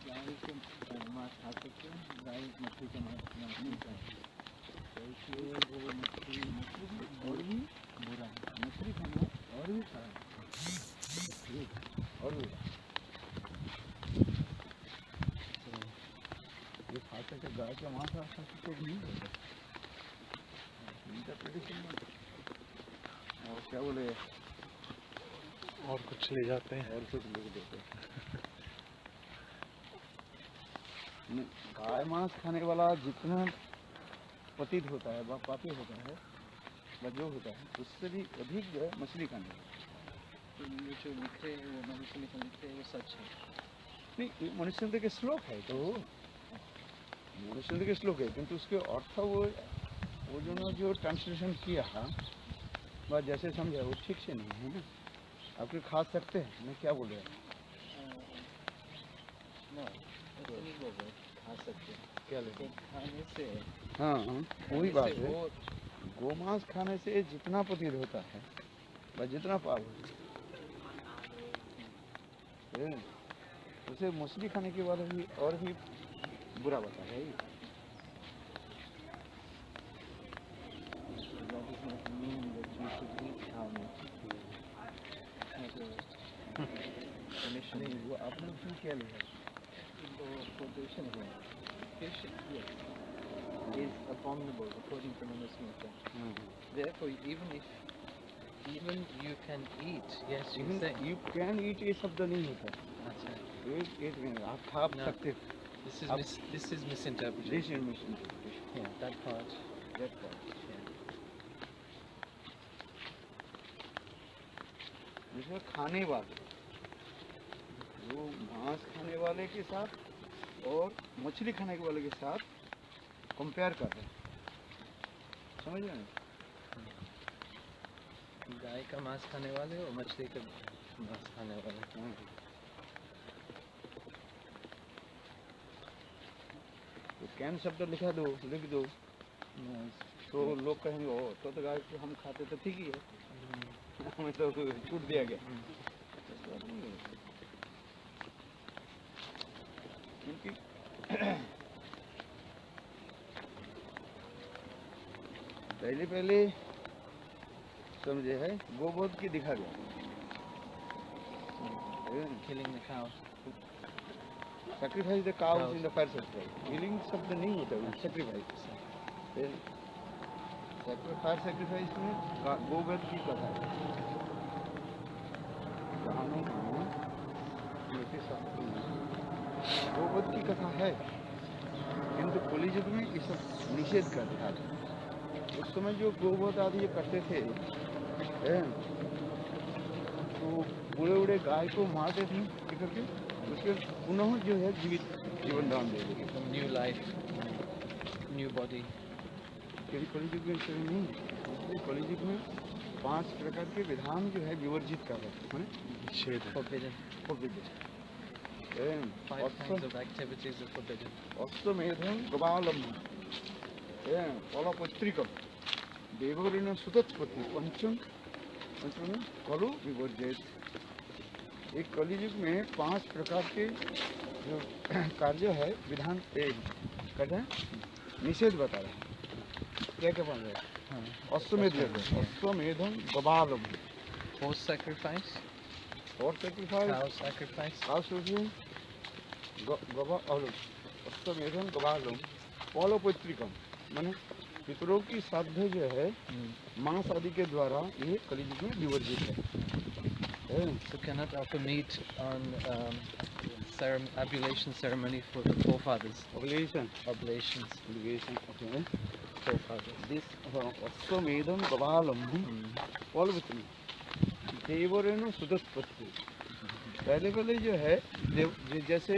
गाय को मांस खा सकते हैं, गाय मछली का मांस नहीं खाते, तो इसलिए वो मछली भी और भी बुरा है, मछली खाना और भी खराब है और भी ये खा सकते गाय का मांस खा सकते नहीं होता इंटरप्रिटेशन में। और क्या बोले और कुछ ले जाते हैं और कुछ लोग देते हैं। गाय मांस खाने वाला जितना पतित होता है वह पापी होता है, वह जो होता है उससे भी अधिक जो है मछली खाने वाला। तो ये जो लिख रहे हैं वो मनुष्य लिख रहे हैं वो सच है नहीं, ये मनुष्य के श्लोक है, तो मनुष्य के श्लोक है, किंतु उसके अर्थ वो जो ट्रांसलेशन किया वह जैसे समझा वो ठीक से नहीं है ना। आपके खा सकते हैं, मैं क्या बोल रहा हूँ ना, ऐसा नहीं बोल रहे खा सकते हैं, क्या लेते खाने से हाँ वही बात है। गोमांस खाने से जितना पतित होता है वह जितना पाप होता है, उसे मछली खाने के बाद भी और भी बुरा बता है। नहीं वो आपने उसमें क्या लिया quotation है fish is abominable according to Manusmriti. Therefore even you can eat, yes you say you can eat ये शब्द नहीं होता, अच्छा एक आप खा सकते। this is misinterpretation. This is misinterpretation. Yeah, that part. That part. जैसे खाने वाले जो मांस खाने वाले के साथ और मछली खाने वाले के साथ कंपेयर कर रहे हैं, समझ रहे हैं? गाय का मांस खाने वाले और मछली का मांस खाने वाले। तो कैन शब्द लिख दो तो लोग कहेंगे ओ तो गाय को हम खाते तो ठीक ही है, हमें तो छूट दिया गया। क्योंकि पहले समझे है गोवध की दिखा गया Killing the cow. sacrifice the cows in the fire sacrifice. Killing शब्द नहीं होता है, sacrifice sacrifice में गोवध की कथा है। गोवध की कथा है, किंतु कलियुग में ये सब निषेध कर दिया। उस समय जो गोवध आदि ये करते थे तो बूढ़े गाय को मारते थे करके उसके पुनः जो है जीवन दान दे देंगे, न्यू लाइफ, न्यू बॉडी। कलियुग में नहीं, कलियुग में 5 प्रकार के विधान जो है विवर्जित कर रहे हैं। Five kinds of activities are forbidden. अश्वमेधं गवालंबन फलपत्रिकम देवऋण सुतत्पत्ति पंचम कलु विवर्जित। एक कलियुग में 5 प्रकार के जो कार्य है विधान कहते हैं निषेध बता रहे हैं। क्या बन रहे हैं? अश्वमेधं गवालंबन Horse sacrifice. और sacrifice, cow sacrifice, अश्वमेधं गवालंबन फलपत्रिकम माने पितरों की श्राद्ध जो है मांस आदि के द्वारा ये कलियुग में विवर्जित है। So cannot offer meat on ablution ceremony for the forefathers. Oblations. Okay. Forefathers. This अश्वमेधं गवालंबन फलपत्रिकम देवरेण सुतत्पत्ति। पहले जो है जैसे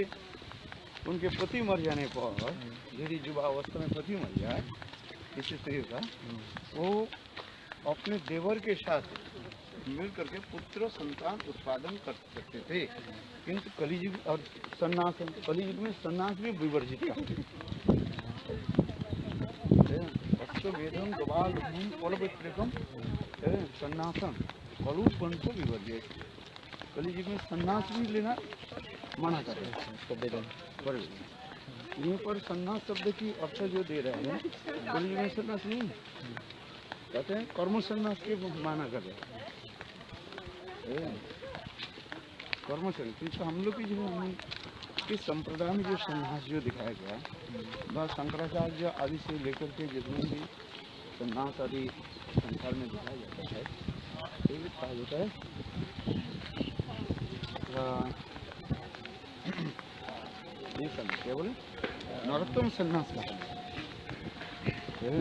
उनके पति मर जाने पर यदि युवावस्था में पति मर जाए किसी स्त्री का, वो अपने देवर के साथ मिल करके पुत्र संतान उत्पादन कर सकते थे, किंतु कलियुग और सन्यास, कलियुग में सन्यास भी विवर्जित था। अश्वमेधं गवालंबन फलपत्रिकम सन्यासम कलु पंच विवर्जित। कलियुग में सन्यास भी लेना मना कर रहे हैं, forbidden. यहीं पर संन्यास शब्द की अर्थ जो दे रहे हैं बोली में संन्यास नहीं है। कहते हैं कर्म संन्यास के माना कर रहे हैं, कर्म संन्यास। क्योंकि हम लोग की जो है इस संप्रदाय में जो संन्यास जो दिखाया गया वह शंकराचार्य आदि से लेकर के जितने भी संन्यास आदि संसार में दिखाया जाता है ये कहा जाता है ये संन्यास क्या बोले नरोत्तम संन्यास का है।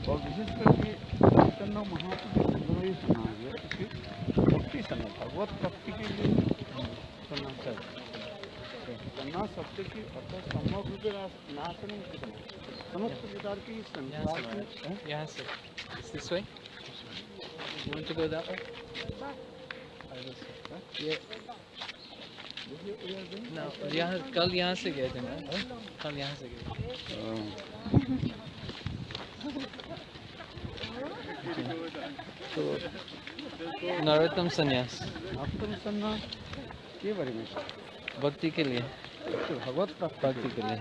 और विशेष करके चैतन्य महाप्रभु संग्रह संन्यास है इसकी भक्ति संन्यास भगवत भक्ति के लिए संन्यास है। संन्यास शब्द की अर्थात समग्र रूप नाशन समस्त प्रकार की संसार की यहाँ से. It's this way? You want to go that way? ये No, यहाँ कल यहाँ से गए थे ना? कल यहाँ से गए. तो नरोत्तम संन्यास नरोत्तम संन्यास के बारे में भक्ति के लिए. तो भगवत भक्ति के लिए.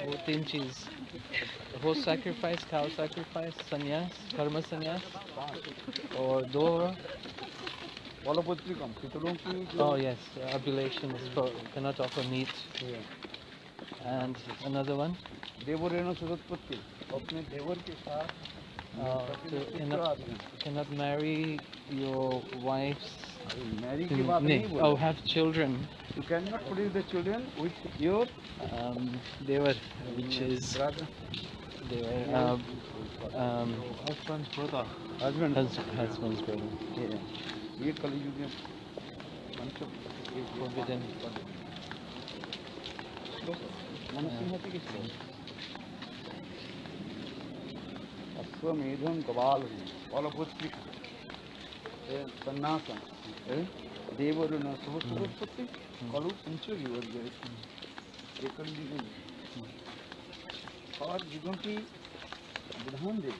वो तीन चीज हो sacrifice, cow sacrifice, संन्यास, कर्म संन्यास और दो बलपुत्री कम पितरों की oh yes, oblations for cannot offer meat and another one देवरेण सुदत्पत्ति अपने देवर के साथ cannot marry your wife's Mary की बात नहीं बोल oh have children you cannot produce the children with your devar which is brother devar husband's brother husband husband's brother ये कलयुग में forbidden मनुष्य होती किस अश्वमेधम गवाल बलपुत्री सन्नासन देवरुण सुभस्पति कलु पंचुरी वर्ग एकल युग और युगों की विधान दे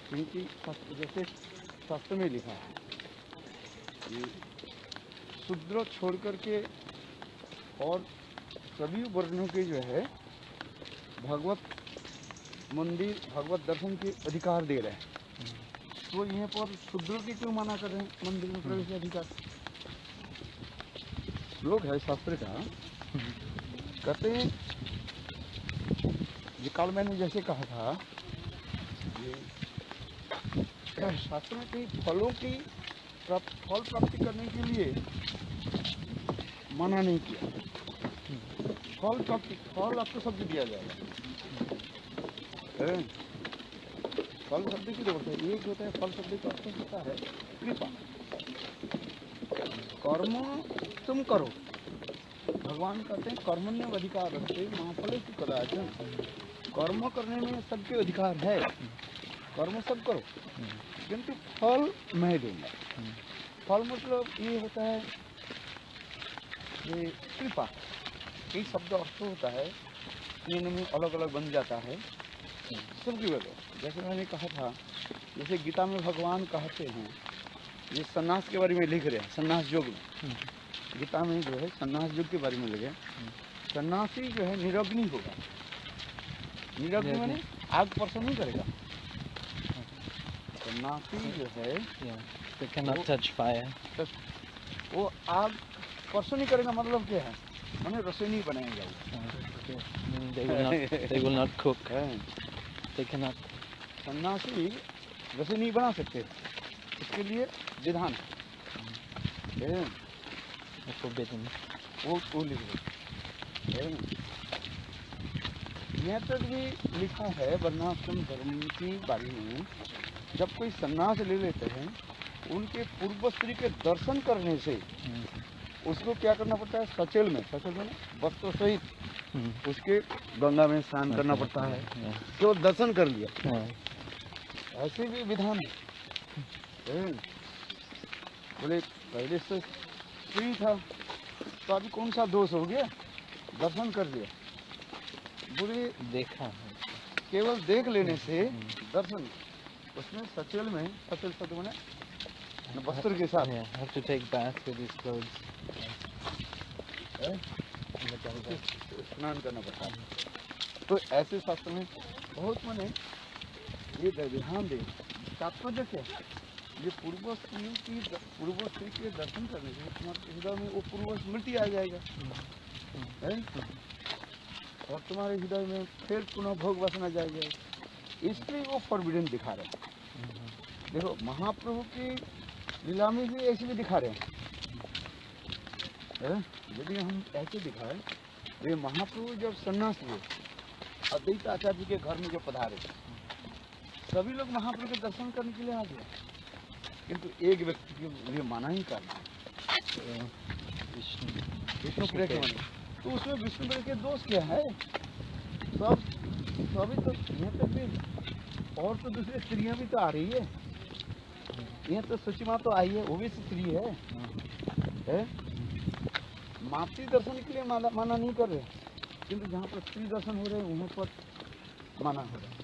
क्योंकि जैसे शास्त्र में लिखा है ये शूद्र छोड़ करके और सभी वर्णों के जो है भगवत मंदिर भगवत दर्शन के अधिकार दे रहे हैं। तो यहाँ पर शूद्रों की क्यों मना कर रहे हैं मंदिर में प्रवेश के अधिकार? श्लोक है शास्त्र का कहते हैं ये कल मैंने जैसे कहा था ये शास्त्र में कई फलों की फल प्राप्ति करने के लिए मना नहीं किया। फल प्राप्ति फल आपको शब्द दिया जाएगा फल शब्द की जरूरत है। एक होता है फल शब्द का अर्थ होता है कृपा। कर्म तुम करो भगवान कहते हैं कर्मण्य अधिकार रखते महाफल की कदाचन। कर्म करने में सबके अधिकार है कर्म सब करो किंतु फल मैं दूंगा। फल मतलब ये होता है ये कृपा। कई शब्द अर्थ होता है इनमें अलग अलग बन जाता है सबकी वजह। जैसे मैंने कहा था जैसे गीता में भगवान कहते हैं ये सन्यास के बारे में लिख रहे हैं सन्यास योग में गीता में जो है सन्यास योग के बारे में लिखे सन्यासी जो है निरग्नि होगा। निरग्नि माने आग स्पर्श नहीं करेगा। सन्यासी जो है they cannot touch fire वो आग स्पर्श नहीं करेगा मतलब क्या है माने रसोई नहीं बनाएगा they will not cook they cannot सन्यासी रसोई नहीं बना सकते इसके लिए विधान है forbidden वो लिख दो। यहाँ तक भी लिखा है वर्णाश्रम धर्म की बारे में जब कोई सन्यास ले लेते हैं उनके पूर्व स्त्री के दर्शन करने से उसको क्या करना पड़ता है सचेल में वस्त्र सहित उसके गंगा में स्नान करना पड़ता है तो दर्शन कर लिया। ऐसे भी विधान है। बोले पहले से स्त्री था तो अभी कौन सा दोष हो गया दर्शन कर लिया। बोले देखा केवल देख लेने से दर्शन, उसमें सचल में सचल शब्द बने वस्त्र के साथ Yeah, have to take bath with these clothes. है, स्नान करना पड़ता है। तो ऐसे शास्त्र में बहुत मने ये ध्यान दे, तात्पर्य क्या है? ये पूर्व स्त्री के दर्शन करने से तुम्हारे हृदय में वो पूर्व स्मृति आ जाएगा, है? और तुम्हारे हृदय में फिर पुनः भोग वासना जाएगा। इसलिए वो फॉरबिडन दिखा रहे हैं। देखो महाप्रभु की लीला में भी ऐसे भी दिखा रहे हैं। यदि हम ऐसे दिखाएं, वे महाप्रभु जब सन्यास लिए अद्वैत आचार्य जी के घर में जो पधारे, सभी लोग महाप्रभु के दर्शन करने के लिए आ गए, किंतु एक व्यक्ति के लिए मना ही करना, विष्णु प्रिय के मना। तो उसमें विष्णु प्रिय के दोष क्या है? सभी तो यहाँ तक भी और तो दूसरी स्त्रियाँ भी तो आ रही है, यहाँ तो सुचिमा तो आई है, वो भी स्त्री है? मातृ दर्शन के लिए माना नहीं कर रहे, किंतु जहाँ पर स्त्री दर्शन हो रहे हैं वहाँ पर माना हो रहा है।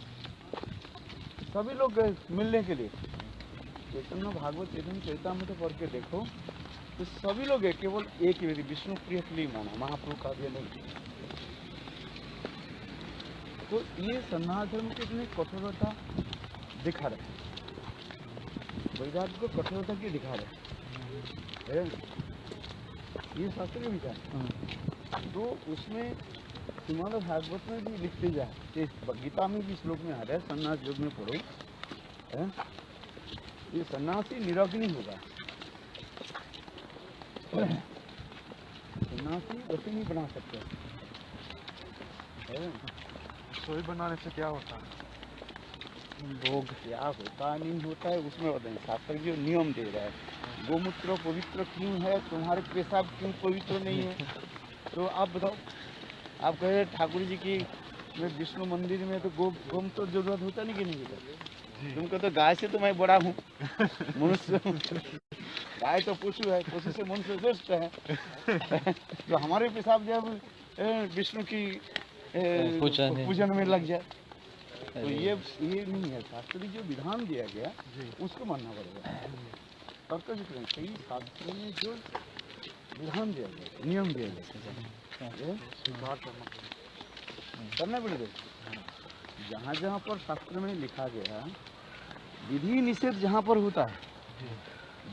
सभी लोग गए मिलने के लिए। चैतन्य भागवत चैतन्य चरितामृत पढ़ के देखो तो सभी लोग गए, केवल एक ही विष्णु प्रिय के लिए माना, महाप्रभु का भी नहीं। तो ये सन्यास धर्म की इतनी कठोरता दिखा रहे, वैराग्य को कठोरता की दिखा रहे हैं। ये शास्त्र के विचार। तो उसमें श्रीमद् भागवत में भी लिखते जाए, गीता में भी श्लोक में आ रहा है, सन्यास योग में पढ़ो, ये सन्यासी निराग्नि होगा, सन्यासी रसोई नहीं बना सकते। रसोई बनाने से क्या होता है? भोग क्या होता नहीं होता है उसमें बताएं, शास्त्र जो नियम दे रहा है। गोमूत्र पवित्र क्यों है, तुम्हारे पेशाब क्यों पवित्र नहीं है? तो आप बताओ, आप कहे ठाकुर जी की विष्णु मंदिर में तो गोमूत्र जरूरत होता नहीं कि नहीं होता? तुमको तो गाय से तो मैं बड़ा हूँ, मनुष्य, गाय तो पशु है, पशु से मनुष्य श्रेष्ठ है। तो हमारे पेशाब जब विष्णु की पूजन में लग जाए तो ये नहीं है। शास्त्री जो विधान दिया गया उसको मानना पड़ेगा। तर्क सही शास्त्र में जो विधान दिया गया, नियम दिया गया, करना पड़ेगा। जहाँ जहाँ पर शास्त्र में लिखा गया विधि निषेध जहाँ पर होता है,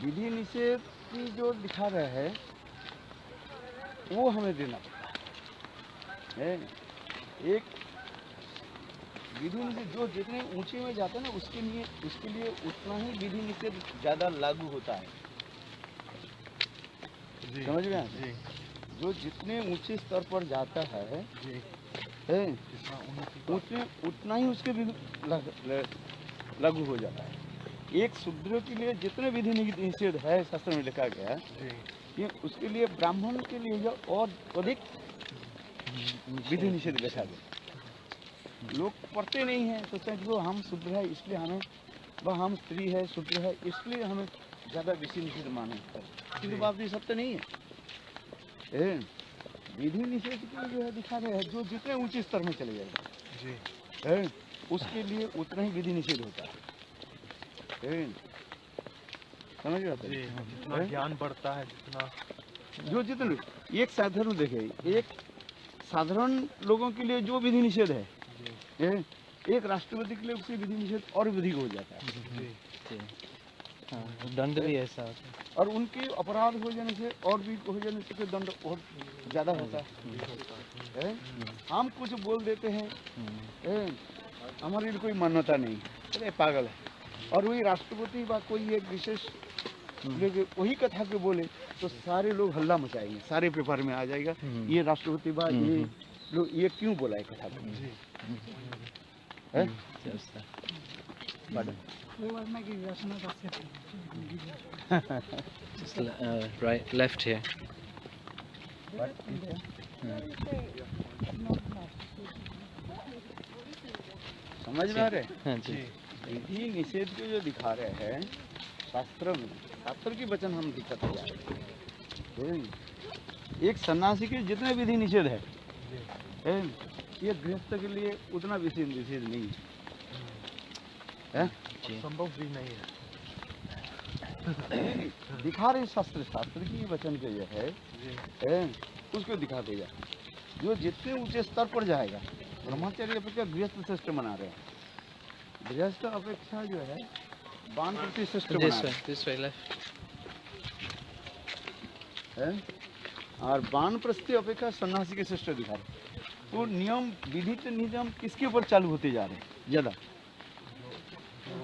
विधि निषेध की जो लिखा गया है वो हमें देना पड़ता है। एक विधि निषेध जो जितने ऊंचे में जाते हैं ना उसके लिए उतना ही विधि निषेध ज्यादा लागू होता है। समझ गए? जो जितने ऊंचे स्तर पर जाता है उतना ही उसके लागू हो जाता है। एक शूद्र के लिए जितने विधि निषेध है शास्त्र में लिखा गया है, ये उसके लिए ब्राह्मण के लिए और अधिक विधि निषेध लिखा गया। लोग पढ़ते नहीं हैं, सोचते हैं कि हम शूद्र है इसलिए हमें, वह हम स्त्री है शूद्र है इसलिए हमें ज़्यादा विधि निषेध माने, किंतु बात ये सत्य नहीं है। विधि निषेध के लिए जो है दिखा रहे हैं, जो जितने ऊंचे स्तर में चले जाएगा उसके लिए उतना ही विधि निषेध होता है। समझ रहे हो? जितना ज्ञान बढ़ता है, जितना जो जितने एक साधारण देखे, एक साधारण लोगों के लिए जो विधि निषेध है, एक राष्ट्रपति के लिए उससे विधि निषेध और अधिक हो जाता है। दंड भी ऐसा होता है, और उनके अपराध हो जाने से और भी हो जाने से फिर दंड और ज़्यादा होता है। हम कुछ बोल देते हैं, हमारी कोई मान्यता नहीं, अरे पागल है। और वही राष्ट्रपति व कोई एक विशेष वही कथा के बोले तो सारे लोग हल्ला मचाएंगे, सारे पेपर में आ जाएगा ये राष्ट्रपति बा, ये लोग ये क्यों बोला है कथा को। Just right, left here. समझ में आ रहे? हाँ जी। विधि निषेध को जो दिखा रहे हैं शास्त्र में, शास्त्र की वचन हम दिखाते जा रहे हैं। एक सन्यासी के जितने विधि निषेध है, ये गृहस्थ के लिए उतना विशेष विशेष नहीं है, जी। संभव भी नहीं है। है? दिखा रहे शास्त्र, शास्त्र की वचन के जो है, उसको दिखा देगा। जो जितने ऊंचे स्तर पर जाएगा, ब्रह्मचर्य अपेक्षा गृहस्थ श्रेष्ठ बना रहे हैं। गृहस्थ अपेक्षा जो है वानप्रस्थी श्रेष्ठ बना रहे हैं। This way, left. है? और वानप्रस्थी अपेक्षा सन्यासी के श्रेष्ठ दिखा रहे हैं। वो नियम विधि नियम किसके ऊपर चालू होते जा रहे हैं ज्यादा?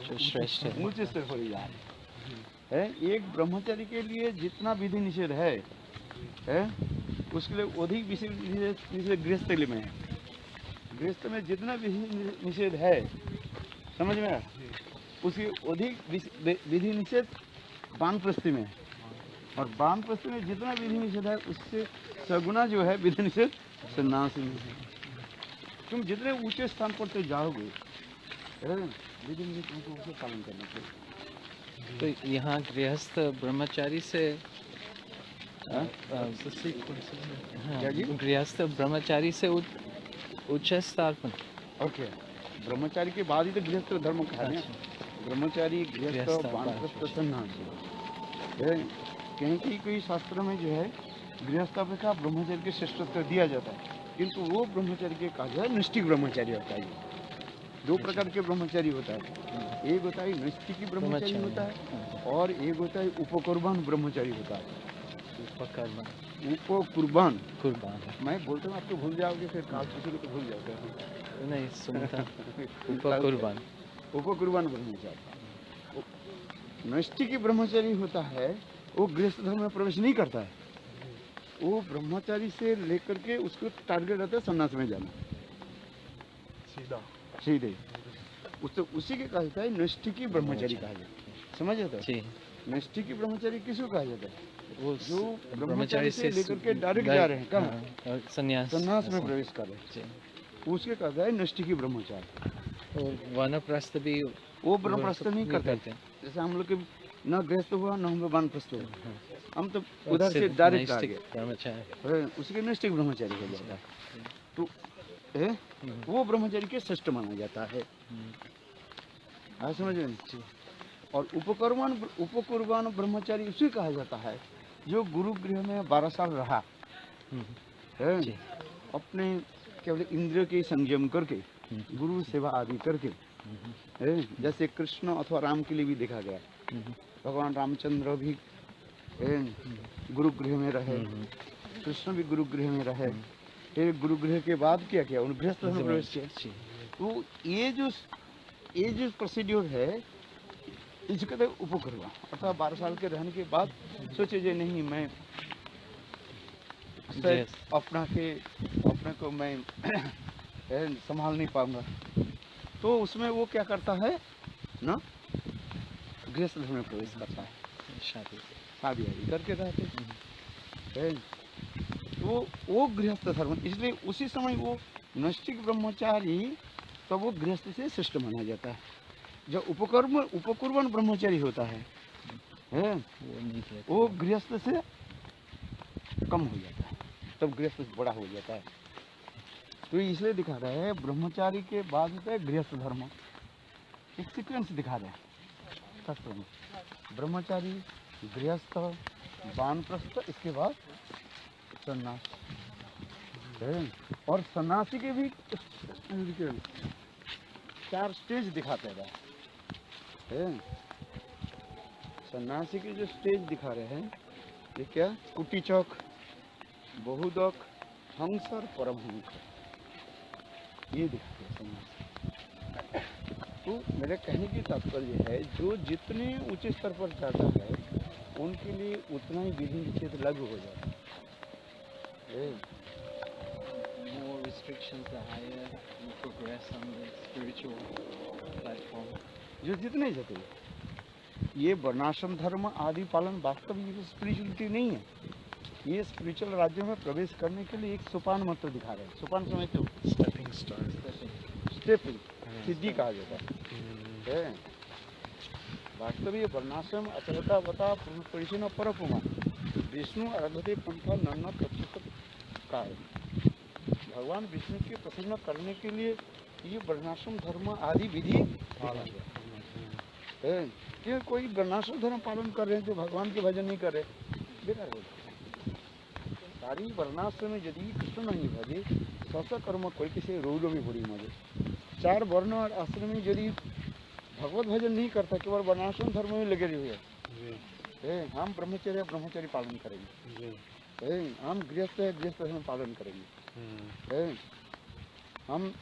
जो श्रेष्ठ है। ऊंचे स्तर पर ही जा रहे हैं। एक ब्रह्मचारी के लिए जितना विधि निषेध है, उसके लिए अधिक विधि गृहस्थ के लिए में है। गृहस्थ में जितना विधि निषेध है, समझ में आया? उसकी अधिक विधि निषेध वानप्रस्थी में है, और वानप्रस्थी में जितना विधि निषेध है उससे सगुना जो है विधि निषेध सन्यासी में है। तुम जितने ऊंचे स्थान पर तो जाओगे, विधि निषेध तुमको उसको पालन करना चाहिए। तो यहाँ गृहस्थ ब्रह्मचारी से हाँ? क्या जी? गृहस्थ ब्रह्मचारी से उच्च स्तर पर। ओके, ब्रह्मचारी के बाद ही तो गृहस्थ धर्म कहा है। ब्रह्मचारी, गृहस्थ, वानप्रस्थ, सन्यासी। कहीं की कोई शास्त्र में जो है गृहस्थ अपेक्षा ब्रह्मचारी के श्रेष्ठत्व दिया जाता है, किंतु वो ब्रह्मचारी के कहा जाए नैष्ठिक ब्रह्मचारी होता है। दो प्रकार के ब्रह्मचारी होता है, एक होता है नैष्ठिक ब्रह्मचारी होता है, और एक होता है उपकुर्बान ब्रह्मचारी होता है। उपकुर्बान, मैं बोलता हूँ आपको भूल जाओगे, फिर काल किसी को भूल जाओगे। नहीं सुनता। उपकुर्बान, उपकुर्बान ब्रह्मचारी। नैष्ठिक ब्रह्मचारी होता है, वो गृहस्थ धर्म में प्रवेश नहीं करता है। वो ब्रह्मचारी से लेकर के उसको टारगेट रहता है सन्यास में जाना, सीधे उसी के कहा जाता है नैष्ठिकी ब्रह्मचारी कहा जाता है। समझ जाता है? नैष्ठिकी ब्रह्मचारी किसको कहा जाता है? वो जो ब्रह्मचारी से लेकर के डायरेक्ट जा रहे हैं, कहाँ? संन्यास में प्रवेश कर रहे हैं, उसके कहा जाता है नैष्ठिकी ब्रह्मचारी। और वानप्रस्थ भी वो ब्रह्मप्रस्थ नहीं करते, जैसे हम लोग के न गृहस्थ हुआ न हम वानप्रस्थ हुआ, हम तो उधर से डायरेक्ट आ गए, उसके नैष्ठिक ब्रह्मचारी हो जाता है। तो वो ब्रह्मचारी के श्रेष्ठ माना जाता है। समझ में? और उपकुर्बान ब्रह्मचारी उसे कहा जाता है जो गुरु गृह में 12 साल रहा है, अपने केवल इंद्रियों के संयम करके, गुरु सेवा आदि करके, जैसे कृष्ण अथवा राम के लिए भी देखा गया। भगवान रामचंद्र भी गुरु गृह में रहे, कृष्ण भी गुरु गृह में रहे। फिर गुरु गृह के बाद क्या किया? उन्होंने गृहस्थ में प्रवेश किया। तो ये जो प्रोसीड्योर है, इसको कहते हैं उपकुर्बान। अर्थात 12 साल के रहने के बाद सोचे जे नहीं, मैं अपने को मैं संभाल नहीं पाऊंगा, तो उसमें वो क्या करता है ना, गृहस्थ धर्म में प्रवेश करता है, शादी करके रहते हैं। तो वो गृहस्थ धर्म, इसलिए उसी समय वो नैष्ठिक ब्रह्मचारी तो वो गृहस्थ से श्रेष्ठ माना जाता है। जो उपकुर्बान ब्रह्मचारी होता है, वो गृहस्थ से कम हो जाता है, तब गृहस्थ से बड़ा हो जाता है। तो इसलिए दिखा रहा है ब्रह्मचारी के बाद होता है गृहस्थ धर्म, एक सीक्वेंस दिखा रहे हैं शास्त्र में। ब्रह्मचारी, गृहस्थ, वानप्रस्थ, इसके बाद सन्यास। और सन्यासी के भी 4 स्टेज दिखाते रहे। सन्यासी के जो स्टेज दिखा रहे हैं, ये क्या? कुटीचक, बहुदक, हंस और परमहंस, ये दिखाते हैं सन्यासी। तो मेरे कहने की तात्पर्य है, जो जितने ऊंचे स्तर पर जाता है उनके लिए उतना ही विधि निषेध लागू हो जाता है। More restrictions the higher you progress on the spiritual platform. जो जितने जाते हैं, ये वर्णाश्रम धर्म आदि पालन वास्तव में ये स्पिरिचुअलिटी नहीं है। ये स्पिरिचुअल राज्यों में प्रवेश करने के लिए एक सोपान मात्र दिखा रहे हैं। सोपान समझ तो स्टेपिंग सिद्धि कहा जाता है। वास्तव ये वर्णाश्रम अचलता बता परिचय परपुमा विष्णु आराधते पंथा नन्ना प्रतिशत का भगवान विष्णु की प्रसन्न करने के लिए ये वर्णाश्रम धर्म आदि विधि है। कि कोई वर्णाश्रम धर्म पालन कर रहे हैं तो भगवान के भजन नहीं कर रहे, बेकार हो जाए। सारी वर्णाश्रम में यदि कृष्ण नहीं भजे सस कर्म कोई किसी रोलो भी बुरी मजे। 4 वर्ण और आश्रम में यदि भगवत भजन नहीं करता, केवल वर्णाश्रम धर्म में लगे हुए हैं, हम ब्रह्मचर्य पालन करेंगे, हम गृहस्थ धर्म पालन करेंगे, हम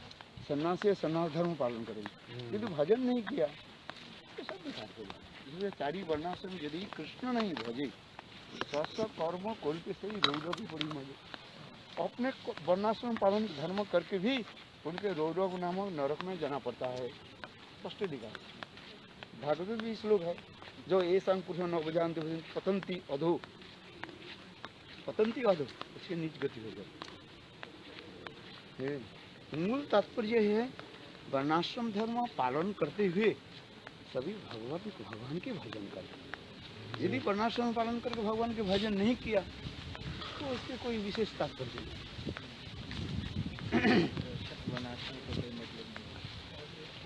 सन्यासी सन्यास धर्म पालन करेंगे, किंतु भजन नहीं किया तो सब बेकार हो जाए। इसलिए 4 वर्णाश्रम यदि कृष्ण नहीं भजे स्व कर्म कोल के सही रोग भी बड़ी मजे। अपने वर्णाश्रम पालन धर्म करके भी उनके रोग नामक नरक में जाना पड़ता है। स्पष्ट दिखा भागवत भी श्लोक है, जो ऐसा पुरुष न उपजानते पतंती अधो उसके नीच गति हो जाती। मूल तात्पर्य है वर्णाश्रम धर्म पालन करते हुए सभी भगवान के भजन करें। यदि वर्णाश्रम पालन करके भगवान के भजन नहीं किया तो उसके कोई विशेष तात्पर्य नहीं,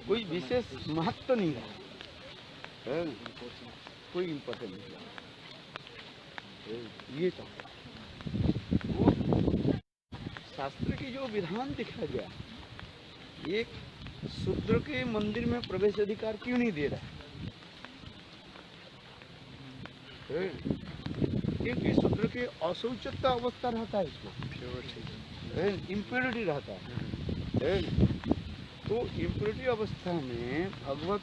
कोई विशेष महत्व नहीं है, कोई इम्पोर्टेंट नहीं है। ये तो वो शास्त्र की जो विधान दिखाया गया, एक शूद्र के मंदिर में प्रवेश अधिकार क्यों नहीं दे रहा है? क्योंकि शूद्र के अशौचता अवस्था रहता है, इसको इम्प्योरिटी रहता है। तो इम्प्योरिटी अवस्था में भगवत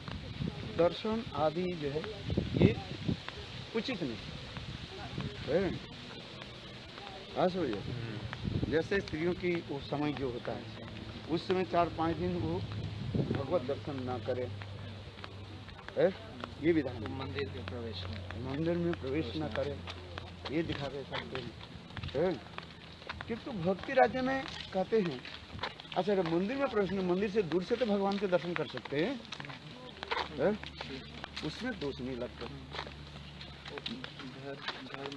दर्शन आदि जो है ये उचित नहीं है। जैसे स्त्रियों की वो समय जो होता है उस समय 4-5 दिन वो भगवत दर्शन ना करे, ये विधान। मंदिर में प्रवेश ना करे, ये दिखा रहे सकते हैं। किंतु भक्ति राज्य में कहते हैं अच्छा मंदिर में प्रवेश नहीं, मंदिर से दूर से तो भगवान के दर्शन कर सकते हैं, उसमें दोष नहीं लगता। घर में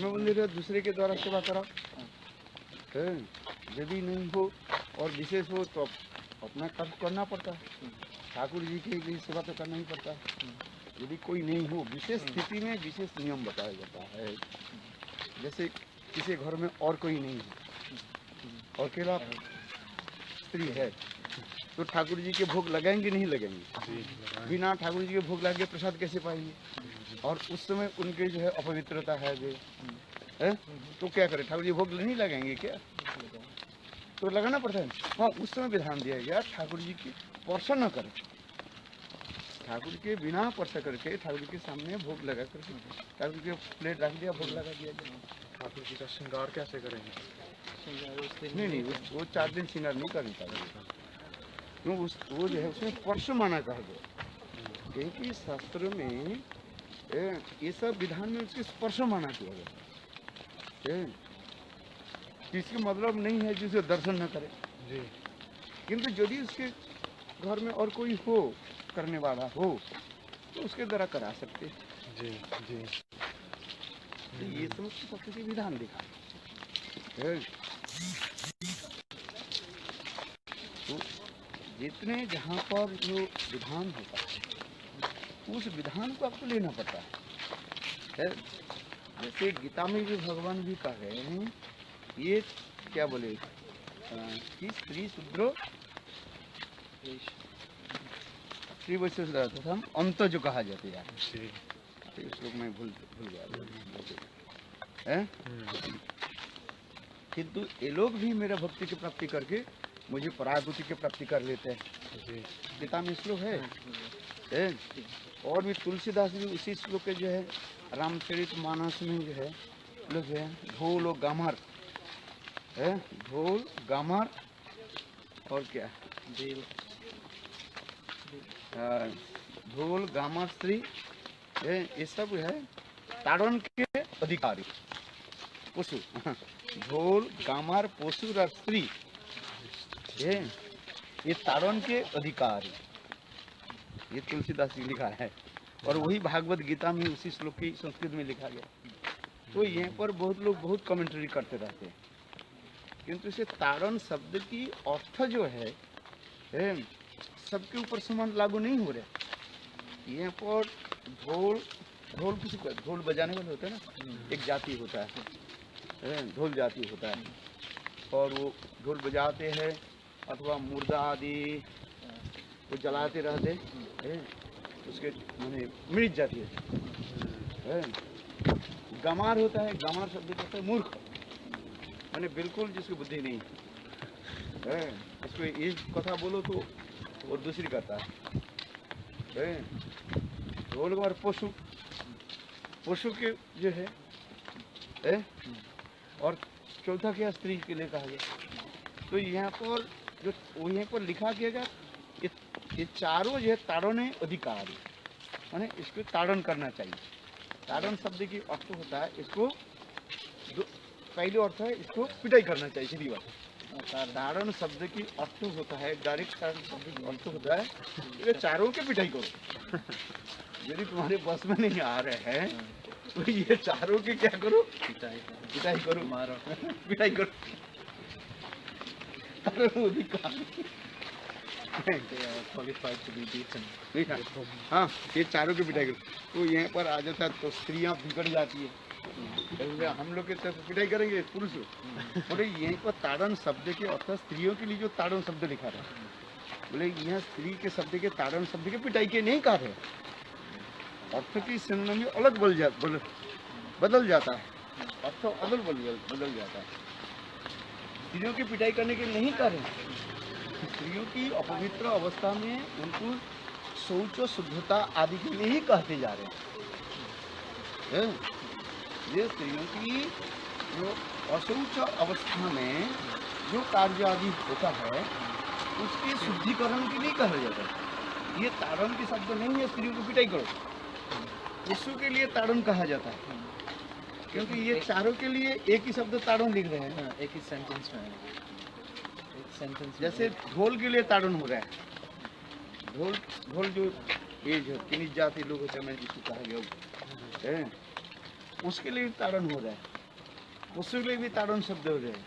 मंदिर है, दूसरे के द्वारा सेवा करा, यदि नहीं हो और विशेष हो तो अपना कर्म करना पड़ता है। ठाकुर जी के लिए सेवा तो करना ही पड़ता है। यदि कोई नहीं हो, विशेष स्थिति में विशेष नियम बताया जाता है। जैसे किसी घर में और कोई नहीं है और अकेला स्त्री है तो ठाकुर जी के भोग लगाएंगे नहीं लगाएंगे? बिना ठाकुर जी के भोग लगे प्रसाद कैसे पाएंगे? और उस समय उनके जो है अपवित्रता है जो है, तो क्या करें? ठाकुर जी भोग नहीं लगाएंगे क्या? तो लगाना पड़ता है। हाँ, उस समय विधान दिया गया ठाकुर जी की स्पर्श न करें, ठाकुर के बिना स्पर्श करके ठाकुर के सामने भोग लगा करके ठाकुर के प्लेट रख दिया, भोग लगा दिया गया। ठाकुर जी का श्रृंगार कैसे करेंगे? नहीं, वो 4 दिन श्रृंगार नहीं करने पाएगा, क्यों? वो जो है उसमें स्पर्श माना कहा गया, क्योंकि शास्त्र में ये सब विधान में उसके स्पर्श माना किया गया। इसका मतलब नहीं है जिसे दर्शन न करे जी, किंतु यदि उसके घर में और कोई हो करने वाला हो तो उसके द्वारा करा सकते जी जी। तो ये समस्त शास्त्र के विधान दिखा। तो जितने जहाँ पर जो विधान होता है उस विधान को आपको लेना पड़ता है। जैसे गीता में भी भगवान भी कह रहे हैं, ये क्या बोले कि स्त्री शूद्र स्त्री वैश्य हम अंत जो कहा जाते हैं, तो इस लोग में भूल गया। किंतु ये लोग भी मेरा भक्ति की प्राप्ति करके मुझे पराभूति की प्राप्ति कर लेते हैं। गीता में श्लोक है। और भी तुलसीदास भी उसी श्लोक के जो है रामचरित मानस में जो है लोग है ढोल और गामर है, ढोल गामर और क्या ढोल गामर स्त्री ये सब है ताड़न के अधिकारी पशु। ढोल गामर पशु और स्त्री ये ताड़न के अधिकारी, ये तुलसीदास जी लिखा है। और वही भागवत गीता में उसी श्लोक की संस्कृत में लिखा गया। तो यहाँ पर बहुत लोग बहुत कमेंट्री करते रहते हैं, किंतु इसे ताड़न शब्द की अर्थ जो है सबके ऊपर समान लागू नहीं हो रहा। यहाँ पर ढोल किसी को ढोल बजाने वाले होते हैं ना, एक जाति होता है, ढोल जाति होता है, और वो ढोल बजाते हैं अथवा मुर्दा आदि वो जलाते रहते हैं, उसके माने मृत जाती है। गमार होता है, गमार शब्द कहता है मूर्ख, माने बिल्कुल जिसकी बुद्धि नहीं है, उसको एक कथा बोलो तो और दूसरी करता है। ढोल गमार पशु, पशु के जो है और चौथा क्या स्त्री के लिए कहा गया। तो यहाँ पर जो यहाँ पर लिखा गया था, ये चारों जो है ताड़न अधिकार, माने इसको ताड़न करना चाहिए। ताड़न शब्द की अर्थ होता है इसको पहले अर्थ है इसको पिटाई करना चाहिए, सीधी बात। ताड़न शब्द की अर्थ होता है, डायरेक्ट ताड़न शब्द की अर्थ होता है ये चारों के पिटाई करो। यदि तुम्हारे बस में नहीं आ रहे हैं तो ये चारों के क्या करो, पिटाई करो, मारो, पिटाई करो। ताड़न अधिकार qualified to be beaten. हाँ, ये चारों की पिटाई करो। तो यहाँ पर आ जाता है तो स्त्रियाँ बिगड़ जाती है, हम लोग के तरफ पिटाई करेंगे पुरुष। बोले यहीं पर ताड़न शब्द के अर्थ स्त्रियों के लिए जो ताड़न शब्द लिखा था, बोले यहाँ स्त्री के शब्द के ताड़न शब्द के पिटाई के नहीं कहा है, अर्थ की सिनोनिम अलग बदल जाता है, अर्थ बदल जाता है। स्त्रियों की पिटाई करने के नहीं कह रहे, स्त्रियों की अपवित्र अवस्था में उनको शौच शुद्धता आदि के लिए ही कहते जा रहे हैं। ये स्त्रियों की जो अशौच अवस्था में जो कार्य आदि होता है उसके शुद्धिकरण के लिए कहा जाता है। ये ताड़न के शब्द नहीं है स्त्रियों को पिटाई करो, पुरुषों के लिए ताड़न कहा जाता है, क्योंकि ये चारों के लिए एक ही शब्द ताड़न लिख रहे हैं। एक ही सेंटेंस में, जैसे ढोल के लिए ताड़न हो रहा है, ढोल जो ये जो किन्हीं जाति लोग होते हैं जिसको कहा गया है, उसके लिए भी ताड़न हो रहा है, पशु के लिए भी ताड़न शब्द हो रहे हैं,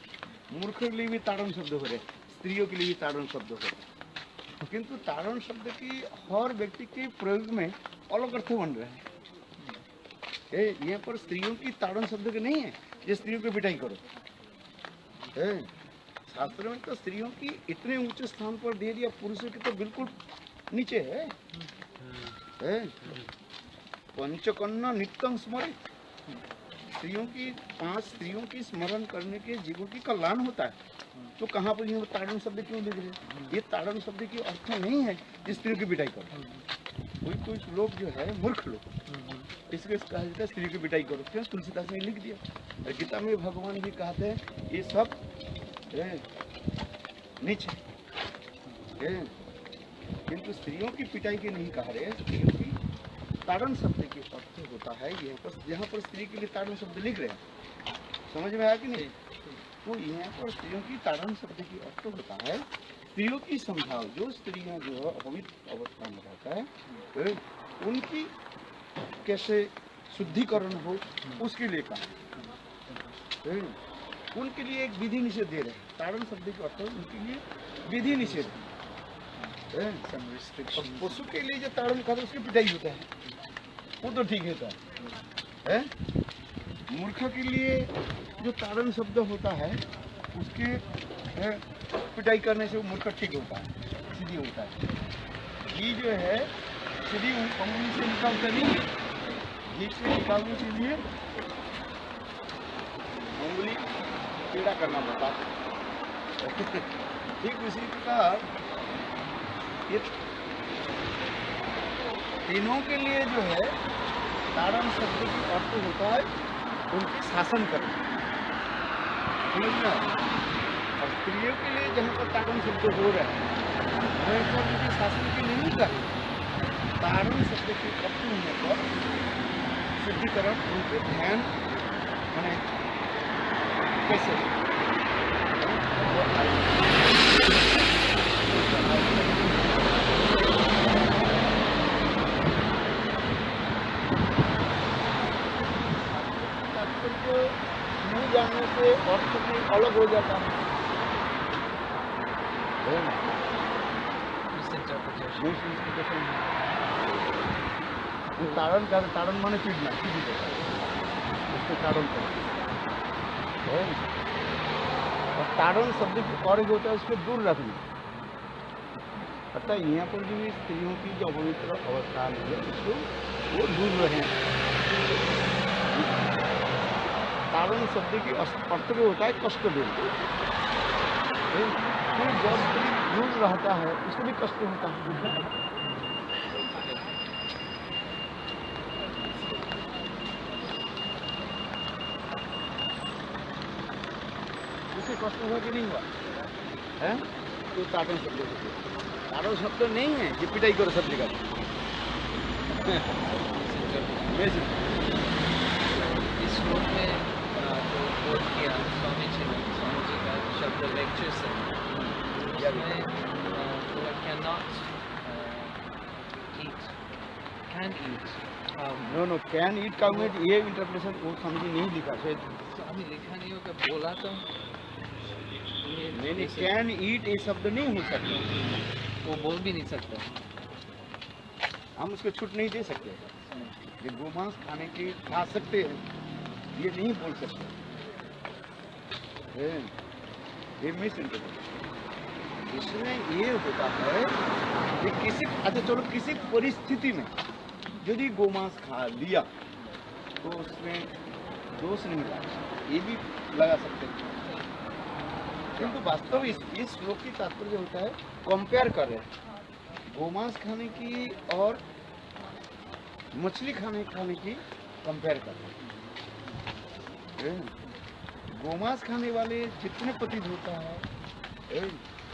मूर्ख के लिए भी ताड़न शब्द हो रहे हैं, स्त्रियों के लिए भी ताड़न शब्द हो रहे हैं। किंतु ताड़न शब्द की हर व्यक्ति के प्रयोग में अलग अर्थ बन रहे हैं। यहाँ पर स्त्रियों की ताड़न शब्द के नहीं है ये स्त्रियों को पिटाई करो। शास्त्र में तो स्त्रियों की इतने ऊंचे स्थान पर दे दिया, पुरुषों की तो बिल्कुल नीचे है। पंचकन्या नित्यं स्मरित, स्त्रियों की 5 स्त्रियों की स्मरण करने के जीवों की कल्याण होता है। तो कहाँ पर ये ताड़न शब्द क्यों लिख रहे हैं? ये ताड़न शब्द की अर्थ नहीं है जिस स्त्री की पिटाई करो। कुछ लोग जो है मूर्ख लोग, इसलिए कहा जाता है स्त्री की पिटाई करो, क्यों? तुलसीदास ने लिख दिया। और गीता में भगवान भी कहते हैं ये सब नीचे, किंतु स्त्रियों की पिटाई के नहीं कहा रहे, स्त्रियों की ताड़न शब्द की अर्थ होता है यहाँ पर स्त्री के लिए ताड़न शब्द लिख रहे हैं। समझ में आया कि नहीं? तो यहाँ पर स्त्रियों की ताड़न शब्द की अर्थ होता है स्त्रियों की संभाव, जो स्त्रियाँ जो है अपवित्र अवस्था में रहता है उनकी कैसे शुद्धिकरण हो उसके लिए कहा। उनके लिए एक विधि निषेध दे रहे हैं। ताड़न शब्द के अर्थ उनके लिए विधि निषेध है। पशु के लिए जो ताड़न कहा उसकी पिटाई होता है, वो तो ठीक होता है। मूर्ख के लिए जो ताड़न शब्द होता है उसके पिटाई करने से वो मूर्ख ठीक होता है, सीधी होता है। ये जो है सीधी उंगली से निकालता नहीं है, घी से निकालने के लिए उंगली टेढ़ा करना पड़ता है। ठीक उसी प्रकार ये तीनों के लिए जो है ताड़न शब्द की अर्थ होता है उनके शासन करना, और स्त्रियों के लिए जहाँ पर ताड़न शब्द हो रहा है वहीं पर उनके शासन के लिए नहीं करना। ताड़न शब्द की अर्थ होने पर शुद्धिकरण उनके ध्यान माने कैसे समय से अर्थ में अलग हो जाता है ना? Misinterpretation. ताड़न का ताड़न माने पीटना, सीधी देता है उसको ताड़न करते हैं। और ताड़न शब्द की और होता है उसको दूर रखना। अतः यहाँ पर जो स्त्रियों की जो पवित्र अवस्था है उसको वो दूर रहें। ताड़न शब्द की अर्थ में होता है कष्ट देना। फिर जब स्त्री दूर रहता है उसको भी कष्ट होता है। उसे कष्ट हुआ कि नहीं हुआ है? तो ताड़न शब्द ताड़न शब्द नहीं है ये पिटाई करो सब जगह। इस श्लोक में जो कोट किया स्वामी जी का शब्द लेक्चर से उसमें can not eat can eat no can eat का में ये इंटरप्रिटेशन वो समझी नहीं लिखा शायद। स्वामी लिखा नहीं होगा बोला तो नहीं कैन ईट ये शब्द नहीं हो सकता। वो बोल भी नहीं सकता। हम उसको छूट नहीं दे सकते। ये गोमांस खाने की खा सकते हैं ये नहीं बोल सकते। ये मिस इंटरप्रिटेशन। इसमें ये होता है कि किसी अच्छा चलो किसी परिस्थिति में यदि गोमांस खा लिया तो उसमें दोष नहीं लगा ये भी लगा सकते हैं। किंतु वास्तव इस श्लोक की तात्पर्य होता है कंपेयर कर रहे हैं गोमांस खाने की और मछली खाने की कंपेयर कर रहे हैं। गोमांस खाने वाले जितने पतित होता है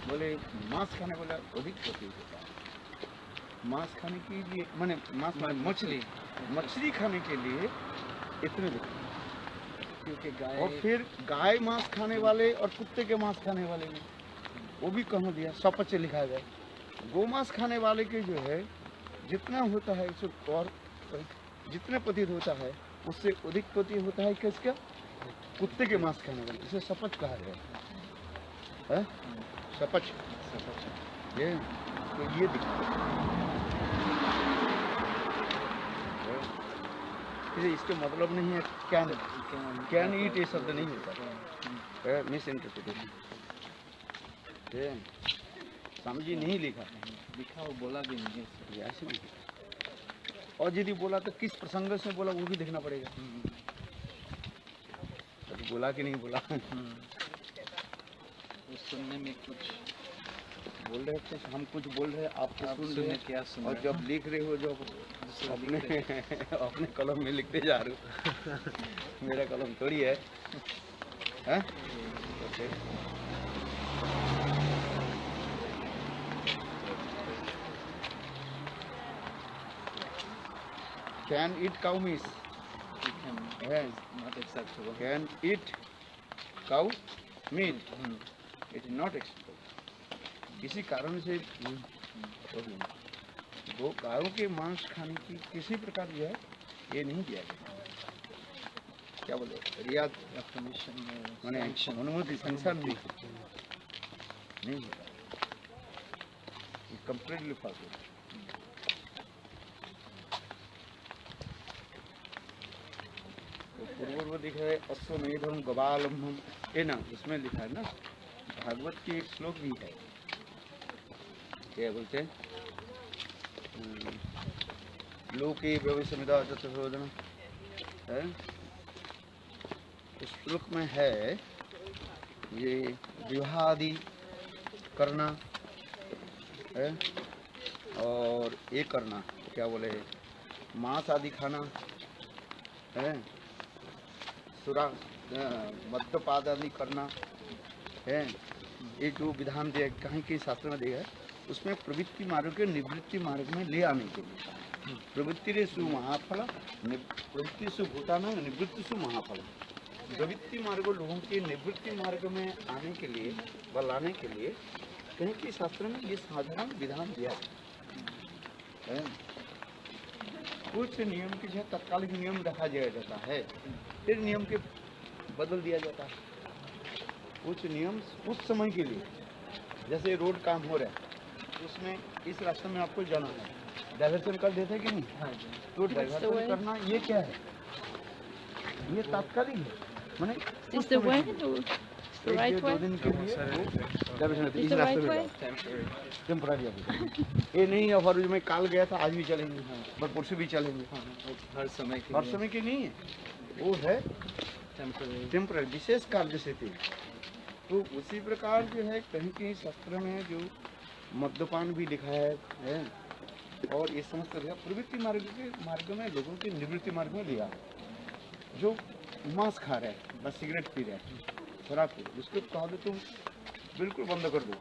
बोले मांस खाने वाला अधिक पतित होता है। मांस खाने के लिए माने मांस मछली खाने के लिए इतने देते हैं। क्योंकि गाय और फिर गाय मांस खाने वाले और कुत्ते के मांस खाने वाले में वो भी कहाँ दिया सपच लिखा गया। गोमांस खाने वाले के जो है जितना होता है उससे और जितने पतित होता है उससे अधिक पतित होता है किसका कुत्ते के मांस खाने वाले इसे सपच कहा गया है। सपच ये तो ये इसके मतलब नहीं है कैन ईट ये शब्द नहीं होता। मिस इंटरप्रिटेशन स्वामी जी नहीं लिखा वो बोला भी नहीं ये ऐसे नहीं। और यदि बोला तो किस प्रसंग से बोला वो भी देखना पड़ेगा। तो बोला कि नहीं बोला वो सुनने में कुछ बोल रहे थे हम कुछ बोल रहे आप तो सुन रहे हैं। क्या सुन और जब लिख रहे हो जो अपने कलम में लिखते जा रहे हो मेरा कलम थोड़ी है, हैं? Can eat cow meat? Yes. not acceptable. Can eat cow meat? It is not acceptable. किसी कारण से वो गायों के मांस खाने की किसी प्रकार जो है ये नहीं दिया गया। क्या बोले रियाद मैंने अनुमति संसार नहीं होता कंप्लीटली फालतू। तो पूर्व लिखा है अश्वमेधम गवालंबम ये ना उसमें लिखा है ना भागवत की एक श्लोक भी है क्या बोलते हैं लोके व्यवसमिदा चतुर्भुजन है। उस श्लोक में है ये विवाह आदि करना है और ये करना क्या बोले मांस आदि खाना है सुरा मद्यपाद आदि करना है। ये जो विधान दिया कहीं के शास्त्र में दिया है उसमें प्रवृत्ति मार्ग के निवृत्ति मार्ग में ले आने के लिए प्रवृत्ति रे सु महाफल प्रवृत्ति सु भूताना निवृत्ति सु महाफल। प्रवृत्ति मार्ग लोगों के निवृत्ति मार्ग में आने के लिए व लाने के लिए कहीं के शास्त्र में ये साधारण विधान दिया है। कुछ नियम के जो तत्कालिक नियम रखा जाता है फिर नियम के बदल दिया जाता है। कुछ नियम उस समय के लिए, जैसे रोड काम हो रहा है उसमें इस रास्ते में आपको जाना है, डाइवर्सन कर देते हैं कि नहीं? हाँ जी। तो डाइवर्सन करना ये क्या है? ये तात्कालिक है, माने Is the way or the right एक 2 way? दिन के लिए वो डाइवर्सन होती है। Is इस the रास्ते right में way? जाओ, टेम्पररी। टेम्पररी अभी ये नहीं है फॉर में काल गया था आज भी चलेंगे, पर परसों भी चलेंगे, हर समय के हर लिए समय की नहीं है, वो है टेम्पररी। टेम्पररी, विशेष कार्य से थी। तो उसी प्रकार जो है कहीं कहीं शास्त्र में जो मद्यपान भी लिखा है और ये समस्त प्रवृत्ति मार्ग में लोगों के निवृत्ति मार्ग में लिया, जो मांस खा रहे हैं, बस सिगरेट पी रहे हैं, शराब पी रहे हैं, उसको कहा दो तुम बिल्कुल बंद कर दो,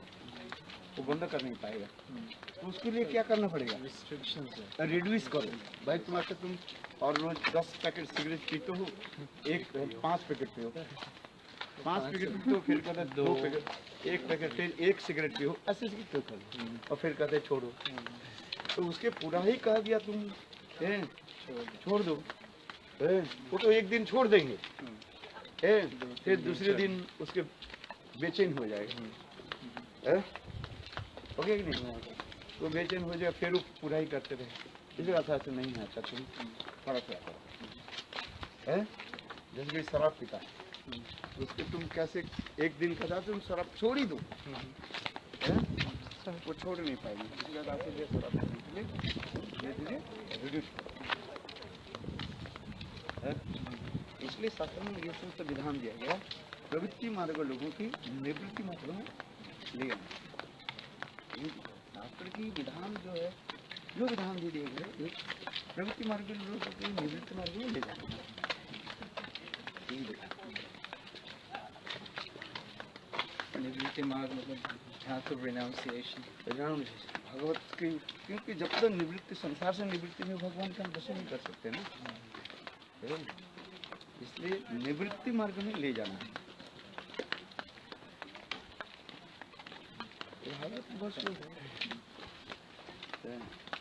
वो बंद कर नहीं पाएगा। तो उसके लिए क्या करना पड़ेगा? रिस्ट्रिक्शंस है। रिड्यूस करो भाई, तुम्हारे तुम और रोज 10 पैकेट सिगरेट पीते हो, 5 पैकेट पियो, 5 पैकेट पियो, फिर कहते हैं 2 पैकेट, 1 पैकेट, फिर 1 सिगरेट पियो, ऐसे क्यों करो, और फिर कहते हैं छोड़ो। तो उसके पूरा ही कह दिया तुम छोड़ दो, वो तो एक दिन छोड़ देंगे, फिर दूसरे दिन उसके बेचैन हो जाएगा, ओके कि नहीं? तो बेचैन हो जाए, फिर वो पूरा ही करते रहे। इस अर्थ से नहीं आता, तुम थोड़ा थोड़ा करो, जैसे कोई शराब पीता है, उसके तुम कैसे एक दिन का तुम शराब छोड़ ही दो, वो छोड़ नहीं पाएंगे। इसी अर्थ से शराब पीने के लिए रिड्यूस करो। इसलिए शास्त्र में ये समस्त विधान दिया गया, प्रवृत्ति मार्ग लोगों की निवृत्ति मार्ग में ले आना। शास्त्र की विधान जो है, जो विधान दिए गए एक प्रवृत्ति मार्ग के लोगों को निवृत्ति मार्ग में ले जाना। निवृत्ति मार्ग मतलब path of renunciation। भगवत की, क्योंकि जब तक निवृत्ति, संसार से निवृत्ति में भगवान का हम दर्शन नहीं कर सकते ना, इसलिए निवृत्ति मार्ग में ले जाना है।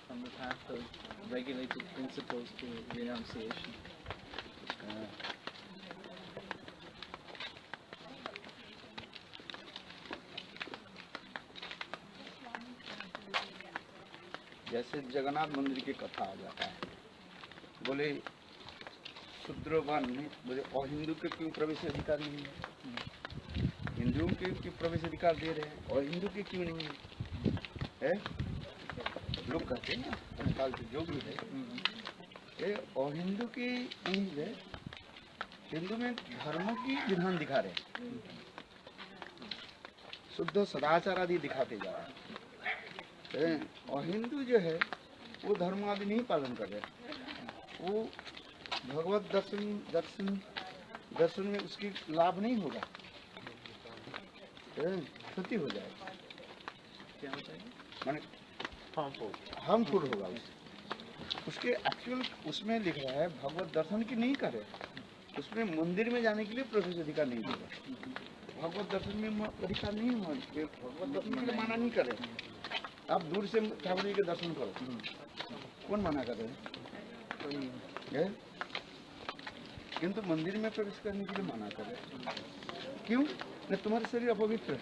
From the path of regulated principles to renunciation। जैसे जगन्नाथ मंदिर की कथा आ जाता है, बोले शूद्र वर्ण में, बोले और हिंदू के क्यों प्रवेश अधिकार नहीं है? हिंदुओं के क्यों प्रवेश अधिकार दे रहे हैं और हिंदू के क्यों नहीं है? लोग कहते हैं ना, आजकल के जो भी है, और हिंदू की नहीं है, हिंदू में धर्मों की विधान दिखा रहे हैं, शुद्ध सदाचार आदि दिखाते जा रहे हैं, और हिंदू जो है वो धर्म आदि नहीं पालन कर रहे, वो भगवत दर्शन में उसकी लाभ नहीं होगा, क्षति हो जाएगा, क्या हो जाएगा? माने हार्मफुल होगा उसके एक्चुअल उसमें लिख रहा है भगवत दर्शन की नहीं करे, उसमें मंदिर में जाने के लिए प्रवेश अधिकार नहीं देगा, भगवत दर्शन में अधिकार नहीं है, भगवत दर्शन के लिए मना नहीं करे। आप दूर से ठाकुर जी के दर्शन करो, कौन मना कर रहे हैं? किंतु मंदिर में प्रवेश करने के लिए मना कर रहे, क्यों? न तुम्हारा शरीर अपवित्र है,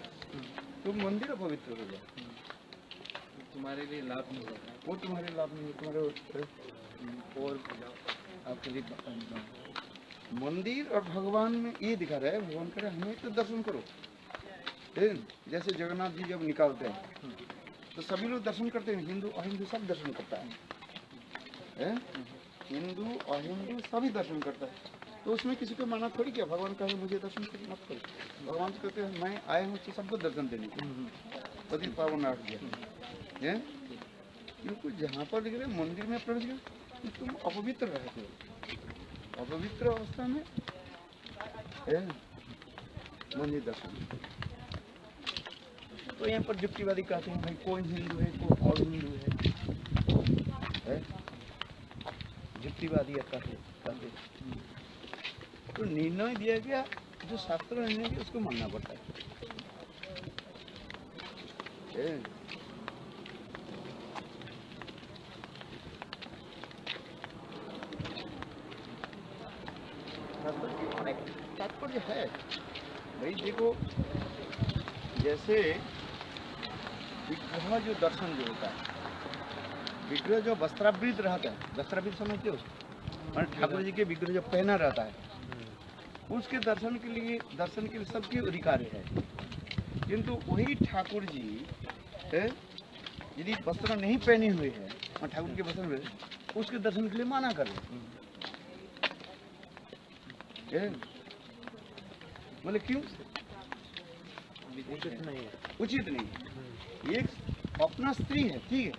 तुम मंदिर अपवित्र हो गया, तुम्हारे लिए लाभ नहीं होगा, वो तुम्हारे लाभ नहीं है, तुम्हारे और आपके लिए मंदिर और भगवान में ये दिखा रहा है, भगवान कह रहा है हमें तो दर्शन करो। जैसे जगन्नाथ जी जब निकालते हैं तो सभी लोग दर्शन करते हैं, हिंदू अहिंदू सब दर्शन करता है, हिंदू अहिंदू सभी दर्शन करता है, तो उसमें किसी को माना थोड़ी किया, भगवान कहे मुझे दर्शन मत करो, भगवान तो कहते हैं मैं आया हूँ तो सबको दर्शन देने के लिए, पति पावन आठ दिया है, क्योंकि जहाँ पर लिख रहे मंदिर में प्रवेश किया तुम अपवित्र रहते हो, अपवित्र अवस्था में मंदिर दर्शन। तो यहाँ पर युक्तिवादी कहते हैं भाई कोई हिंदू है कोई और हिंदू है, युक्तिवादी कहते तो निर्णय दिया गया, जो शास्त्र में निर्णय दिया उसको मानना पड़ता है। तात्पर्य तात्पर्य है भाई। देखो जैसे विग्रह जो दर्शन जो होता है, विग्रह जो वस्त्रावृत रहता है, वस्त्रावृत समझते हो, और ठाकुर जी के विग्रह जो पहना रहता है, उसके दर्शन के लिए सबके अधिकार है। किंतु वही ठाकुर जी यदि वस्त्र नहीं पहने हुए हैं और ठाकुर के वस्त्र में, उसके दर्शन के लिए माना कर रहे। बोले क्यों? उचित नहीं है। उचित नहीं। एक अपना स्त्री है, ठीक है,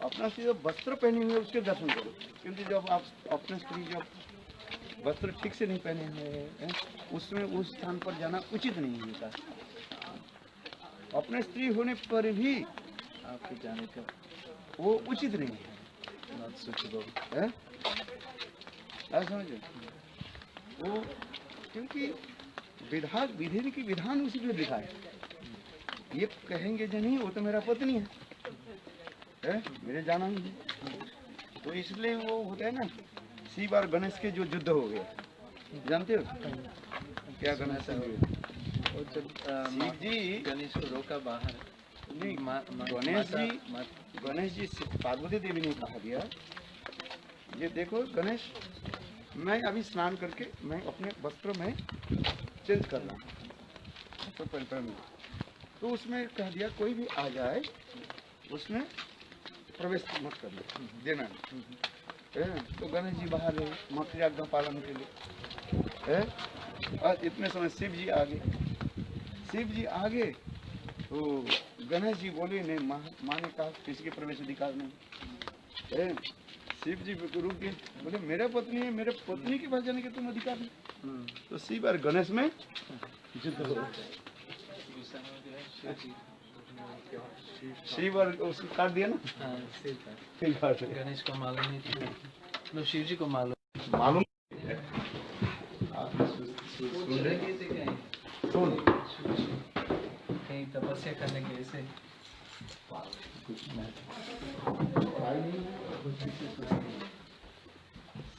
अपना स्त्री जब वस्त्र पहने हुए उसके दर्शन करो, क्योंकि जब आप अपना स्त्री जब वस्त्र ठीक से नहीं पहने हुए हैं, उसमें उस स्थान पर जाना उचित नहीं होता। अपने स्त्री होने पर भी आपके जाने का वो उचित नहीं है। Not suitable. हैं? आप समझे? वो क्योंकि विधि की विधान उसी पे लिखा है। ये कहेंगे जो नहीं वो तो मेरा पत्नी है, मेरे जाना ही है। तो इसलिए वो होता है ना, सी बार गणेश के जो युद्ध हो गए, जानते हो क्या गणेश है? और जब शिव जी गणेश को रोका बाहर, नहीं, गणेश जी पार्वती देवी ने कहा दिया, ये देखो गणेश, मैं अभी स्नान करके मैं अपने वस्त्र में चेंज कर रहा हूँ तो परिपर में, तो उसमें कह दिया कोई भी आ जाए उसमें प्रवेश मत करना, देना नहीं। तो गणेश जी बाहर रहे माँ की आज्ञा पालन के लिए। और इतने समय शिव जी आगे तो गणेश जी बोले नहीं, माँ ने कहा किसी के प्रवेश अधिकार नहीं। शिव जी रुक गए, बोले मेरा पत्नी है, मेरे पत्नी के पास जाने के तुम अधिकार नहीं। तो शिव और गणेश में युद्ध हो गया। शिव और उसको काट दिया ना। हाँ, सिर का। फिर काट दिया। गणेश को मालूम नहीं था, नो शिव जी को मालूम। मालूम सुन रहे थे कहीं, सुन कहीं तपस्या करने के ऐसे।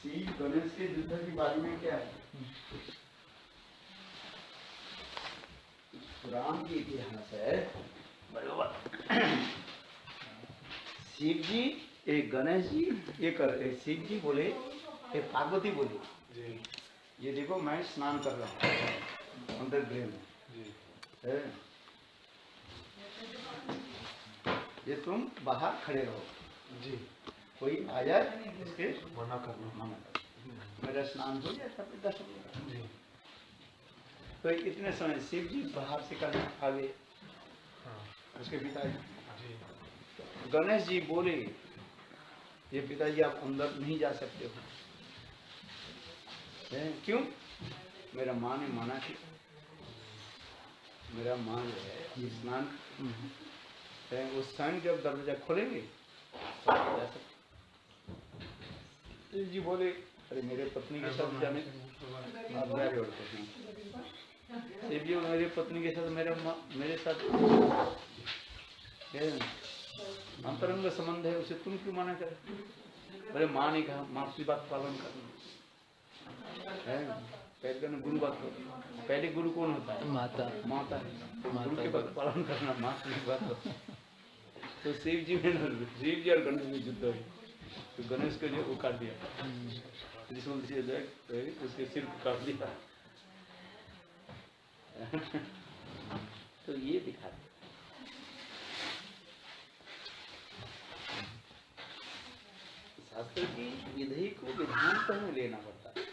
शिव गणेश के युद्ध के बारे में क्या है? पुराण की इतिहास है बरोबर। शिव जी एक, गणेश जी एक, शिव जी बोले, एक पार्वती बोली, ये देखो मैं स्नान कर रहा हूँ अंतर्गृह में, ये तुम बाहर खड़े रहो जी, कोई आ जाए इसके मना करना। मना कर, मेरा स्नान हो जाए तब दर्शन होगा। जी, तो इतने समय शिव जी बाहर से करने आ गए, हाँ, उसके पिताजी। जी, गणेश जी बोले ये पिताजी आप अंदर नहीं जा सकते हो। क्यों? मेरा माँ ने माना कि मेरा माँ जो है ये स्नान, उस समय जब दरवाजा खोलेंगे तब जा सकते। शिव जी बोले अरे मेरे पत्नी के साथ जाने आप जा रहे हो। शिव जी मेरी पत्नी के साथ मेरे साथ अंतरंग संबंध है, उसे तुम क्यों माना कर? अरे माँ ने कहा, माँ की बात पालन करना है। पहले गुरु बात करो, पहले गुरु कौन होता है? माता। माता है। गुरु की बात पालन करना, माँ की बात करो। तो शिव जी और गणेश में युद्ध हुई, तो गणेश को जो वो काट दिया, उसके सिर को काट दिया। तो ये दिखा शास्त्र की विधि को विधान तो हमें लेना पड़ता है,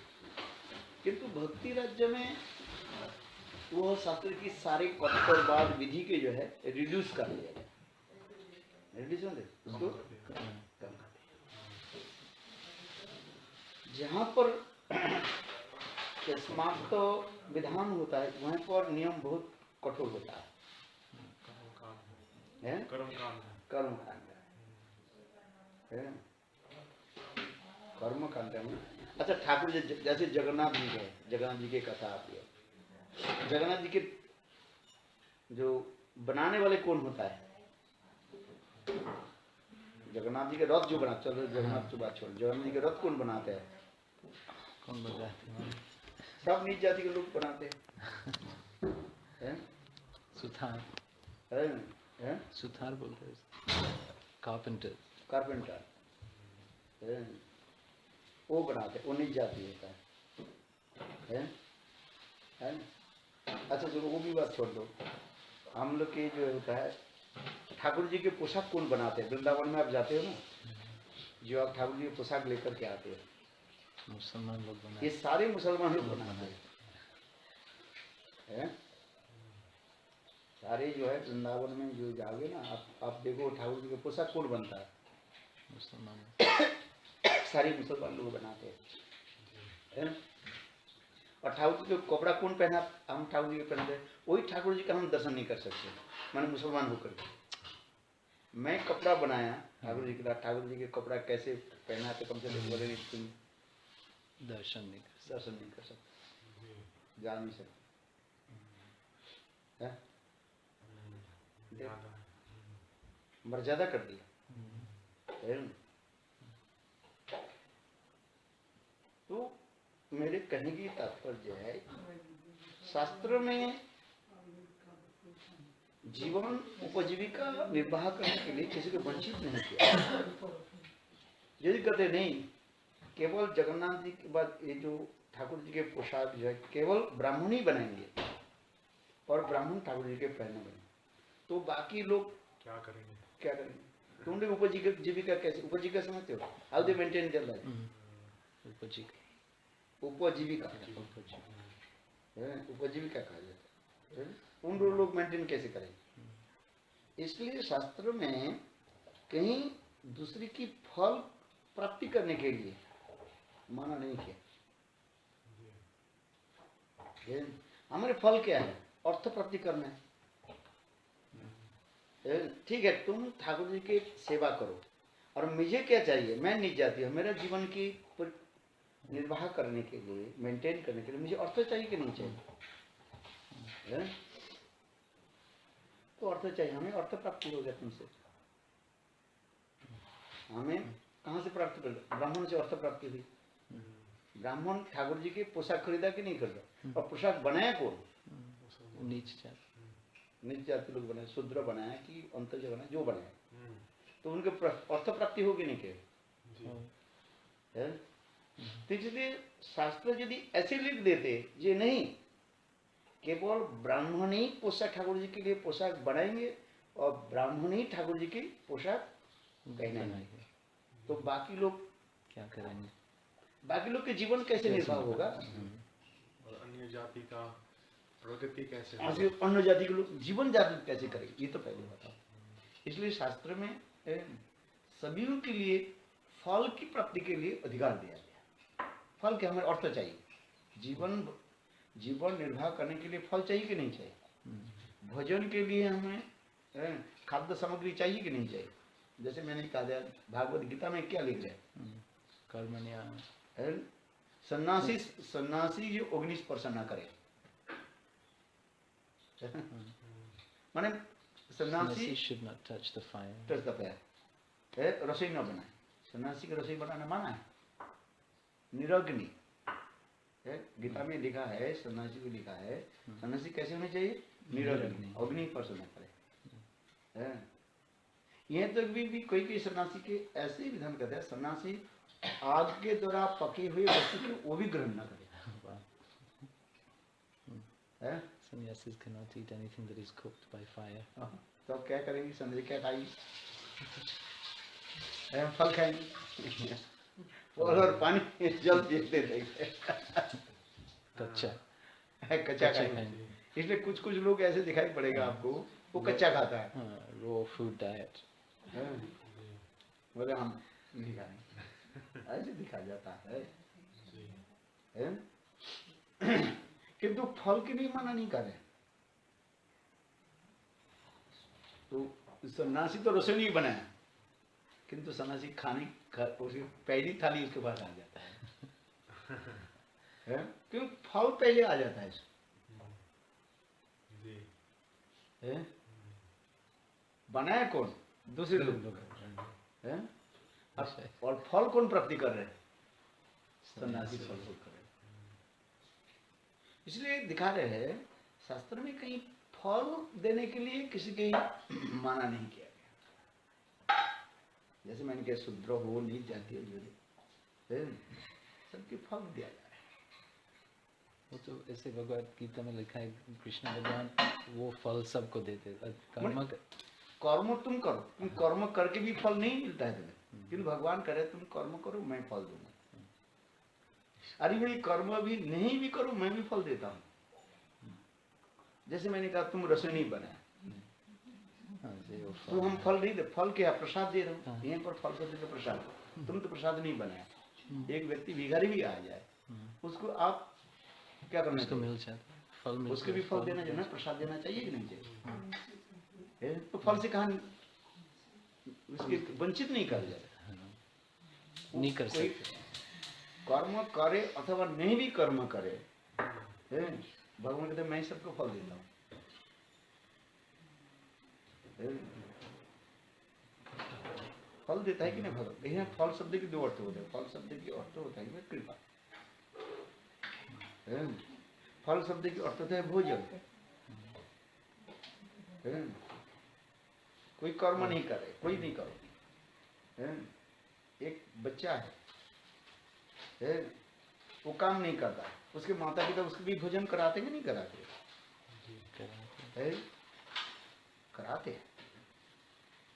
किंतु भक्ति राज्य में वो शास्त्र की सारी कठोरवाद विधि के जो है रिड्यूस कर दिया गया। रिड्यूस उसको कम कर दिया। जहाँ पर समाप्त विधान होता है वहाँ पर नियम बहुत कठोर होता है। कर्म कांड है, कर्म कांड में। अच्छा ठाकुर जी जैसे जगन्नाथ जी है, जगन्नाथ जी की कथा आती है। जगन्नाथ जी के जो बनाने वाले कौन होता है? जगन्नाथ जी के रथ जो चलो जगन्नाथ की बात छोड़, जगन्नाथ जी के रथ कौन बनाते हैं? कौन बताते हैं? सब नीच जाति के लोग बनाते हैं। सुथार, हैं? सुथार बोलते हैं, कारपेंटर। कारपेंटर वो बनाते, वो नीच जाति होता है। अच्छा चलो वो भी बात छोड़ दो। हम लोग के जो होता है, ठाकुर जी के पोशाक कौन बनाते हैं? वृंदावन में आप जाते हो ना, जो आप ठाकुर जी के पोशाक लेकर के आते हो, मुसलमान लोग बनाते ये सारे मुसलमान लोग बनाते हैं। सारे जो है वृंदावन में जो जाओगे ना आप देखो ठाकुर जी के पोशाक कौन बनता है? मुसलमान। सारे मुसलमान लोग बनाते हैं। और ठाकुर जी को कपड़ा कौन पहना? हम ठाकुर जी के पहनते हैं, वही ठाकुर जी का हम दर्शन नहीं कर सकते, मैंने मुसलमान होकर के। मैं कपड़ा बनाया ठाकुर जी के लिए, ठाकुर जी के कपड़ा कैसे पहना तो कम से कम बोले नहीं, तुम दर्शन नहीं कर सकते, जा नहीं सकते। मर्यादा कर दिया। तो मेरे कहने की तात्पर्य है, शास्त्र में जीवन उपजीविका निर्वाह करने के लिए किसी को वंचित नहीं किया। यदि कहते नहीं केवल जगन्नाथ जी के बाद ये जो ठाकुर जी के पोशाक जो है केवल ब्राह्मण ही बनाएंगे और ब्राह्मण ठाकुर जी के पहने बने, तो बाकी लोग क्या करेंगे? तुम लोग उपजीविका कैसे? उपजीविका समझते हो? How they maintain their life? उपजीविका कहा जाता है। उन लोग मेंटेन कैसे करेंगे? इसलिए शास्त्र में कहीं दूसरे की फल प्राप्ति करने के लिए माना नहीं किया। हमारे फल क्या है? अर्थ प्राप्ति करना है। ठीक है, तुम ठाकुर जी की सेवा करो और मुझे क्या चाहिए? मैं नीच जाती हूँ, मेरा जीवन की निर्वाह करने के लिए, मेंटेन करने के लिए मुझे अर्थ चाहिए कि नहीं चाहिए? तो अर्थ चाहिए, हमें अर्थ प्राप्ति हो जाए तुमसे। हमें कहाँ से प्राप्ति कर? ब्राह्मण से अर्थ प्राप्ति हुई। ब्राह्मण ठाकुर जी के पोशाक खरीदा कि नहीं खरीदा? और पोशाक बनाया कौन? नीच जाति लोग बनाए, शूद्र बनाया कि अंतज बनाया, जो बनाया, तो उनके अर्थ प्राप्ति होगी नहीं क्या? तो इसलिए शास्त्र यदि ऐसे लिख देते ये नहीं, केवल ब्राह्मण ही पोशाक ठाकुर जी के लिए पोशाक बनाएंगे और ब्राह्मण ही ठाकुर जी की पोशाक पहनेंगे, तो बाकी लोग क्या करेंगे? बाकी लोग के जीवन कैसे निर्वाह होगा? और अन्य जाति का प्रगति कैसे? अन्य जाति के लोग जीवन जाति कैसे करेंगे? ये तो पहले बताओ। इसलिए शास्त्र में सभी के लिए फल की प्राप्ति के लिए अधिकार दिया गया। फल के हमें अर्थ चाहिए, जीवन निर्वाह करने के लिए फल चाहिए कि नहीं चाहिए? भोजन के लिए हमें खाद्य सामग्री चाहिए कि नहीं चाहिए? जैसे मैंने कहा भागवत गीता में क्या लिख रहे हैं? कर्मण्या सन्यासी जो अग्नि स्पर्श न करे, माने सन्यासी should not touch the fire. Touch the fire, रसोई न बनाए। सन्यासी की रसोई बनाना माना है? निरग्नि गीता में लिखा है, सन्यासी को लिखा है सन्यासी कैसे होने चाहिए? निरग्नि, अग्नि स्पर्श न करे। यह तक भी कोई सन्यासी के ऐसे विधान करते हैं, सन्यासी आग के द्वारा पकी हुई वस्तु को वो भी ग्रहण न करे। Sannyasis cannot eat anything that is cooked by fire. तो क्या करेंगे? सन्यासी क्या खाएंगे? फल खाएंगे, फल और पानी जल देते रहेंगे, कच्चा खाएंगे। इसलिए कुछ लोग ऐसे दिखाई पड़ेगा आपको, वो कच्चा खाता है, raw food diet. बोले हम नहीं खाएंगे, ऐसे दिखा जाता है। किंतु फल के लिए मना नहीं करे। तो सन्यासी तो रसोई नहीं बनाया, किंतु सन्यासी खाने पहली थाली उसके बाद आ जाता है, क्यों? फल पहले आ जाता है। बनाया कौन? दूसरे लोग। और फल कौन प्राप्ति कर रहे हैं? सन्यासी फल को कर रहे इसलिए दिखा रहे हैं शास्त्र में कहीं फल देने के लिए किसी के माना नहीं किया गया। जैसे मैंने कहा शूद्र हो नीच जाति हो जो सबके फल दिया जा रहा है। वो तो ऐसे भगवत गीता में लिखा है कृष्ण भगवान वो फल सबको देते कर्म तुम करो, तुम कर्म करके भी फल नहीं मिलता है तुम्हें, किंतु भगवान करे तुम कर्म करो मैं फल दूंगा। अरे भाई कर्म भी नहीं भी करो मैं भी फल देता हूँ। जैसे मैंने कहा तुम रसोई नहीं बनाया तो हम फल नहीं दे, फल क्या प्रसाद दे रहा हूँ। यहाँ पर फल से देते प्रसाद, तुम तो प्रसाद नहीं बनाया। एक व्यक्ति भिखारी भी आ जाए उसको आप क्या करना उसको मिल जाता फल मिल उसके भी फल देना चाहिए ना, प्रसाद देना चाहिए कि नहीं चाहिए? तो फल से कहा उसके वंचित नहीं कर जाए, नहीं कर सकते। कर्म करे अथवा नहीं भी कर्म करे भगवान कहते मैं सबको फल देता हूँ। फल देता है कि नहीं भगवान? यहाँ फल शब्द के दो अर्थ होते हैं। फल शब्द की अर्थ होता है कृपा, फल शब्द की अर्थ होता है भोजन। कोई कर्म नहीं करे, कोई नहीं करो। एक बच्चा है वो काम नहीं करता, उसके माता पिता उसको भी भोजन कराते कि नहीं कराते? कराते हैं।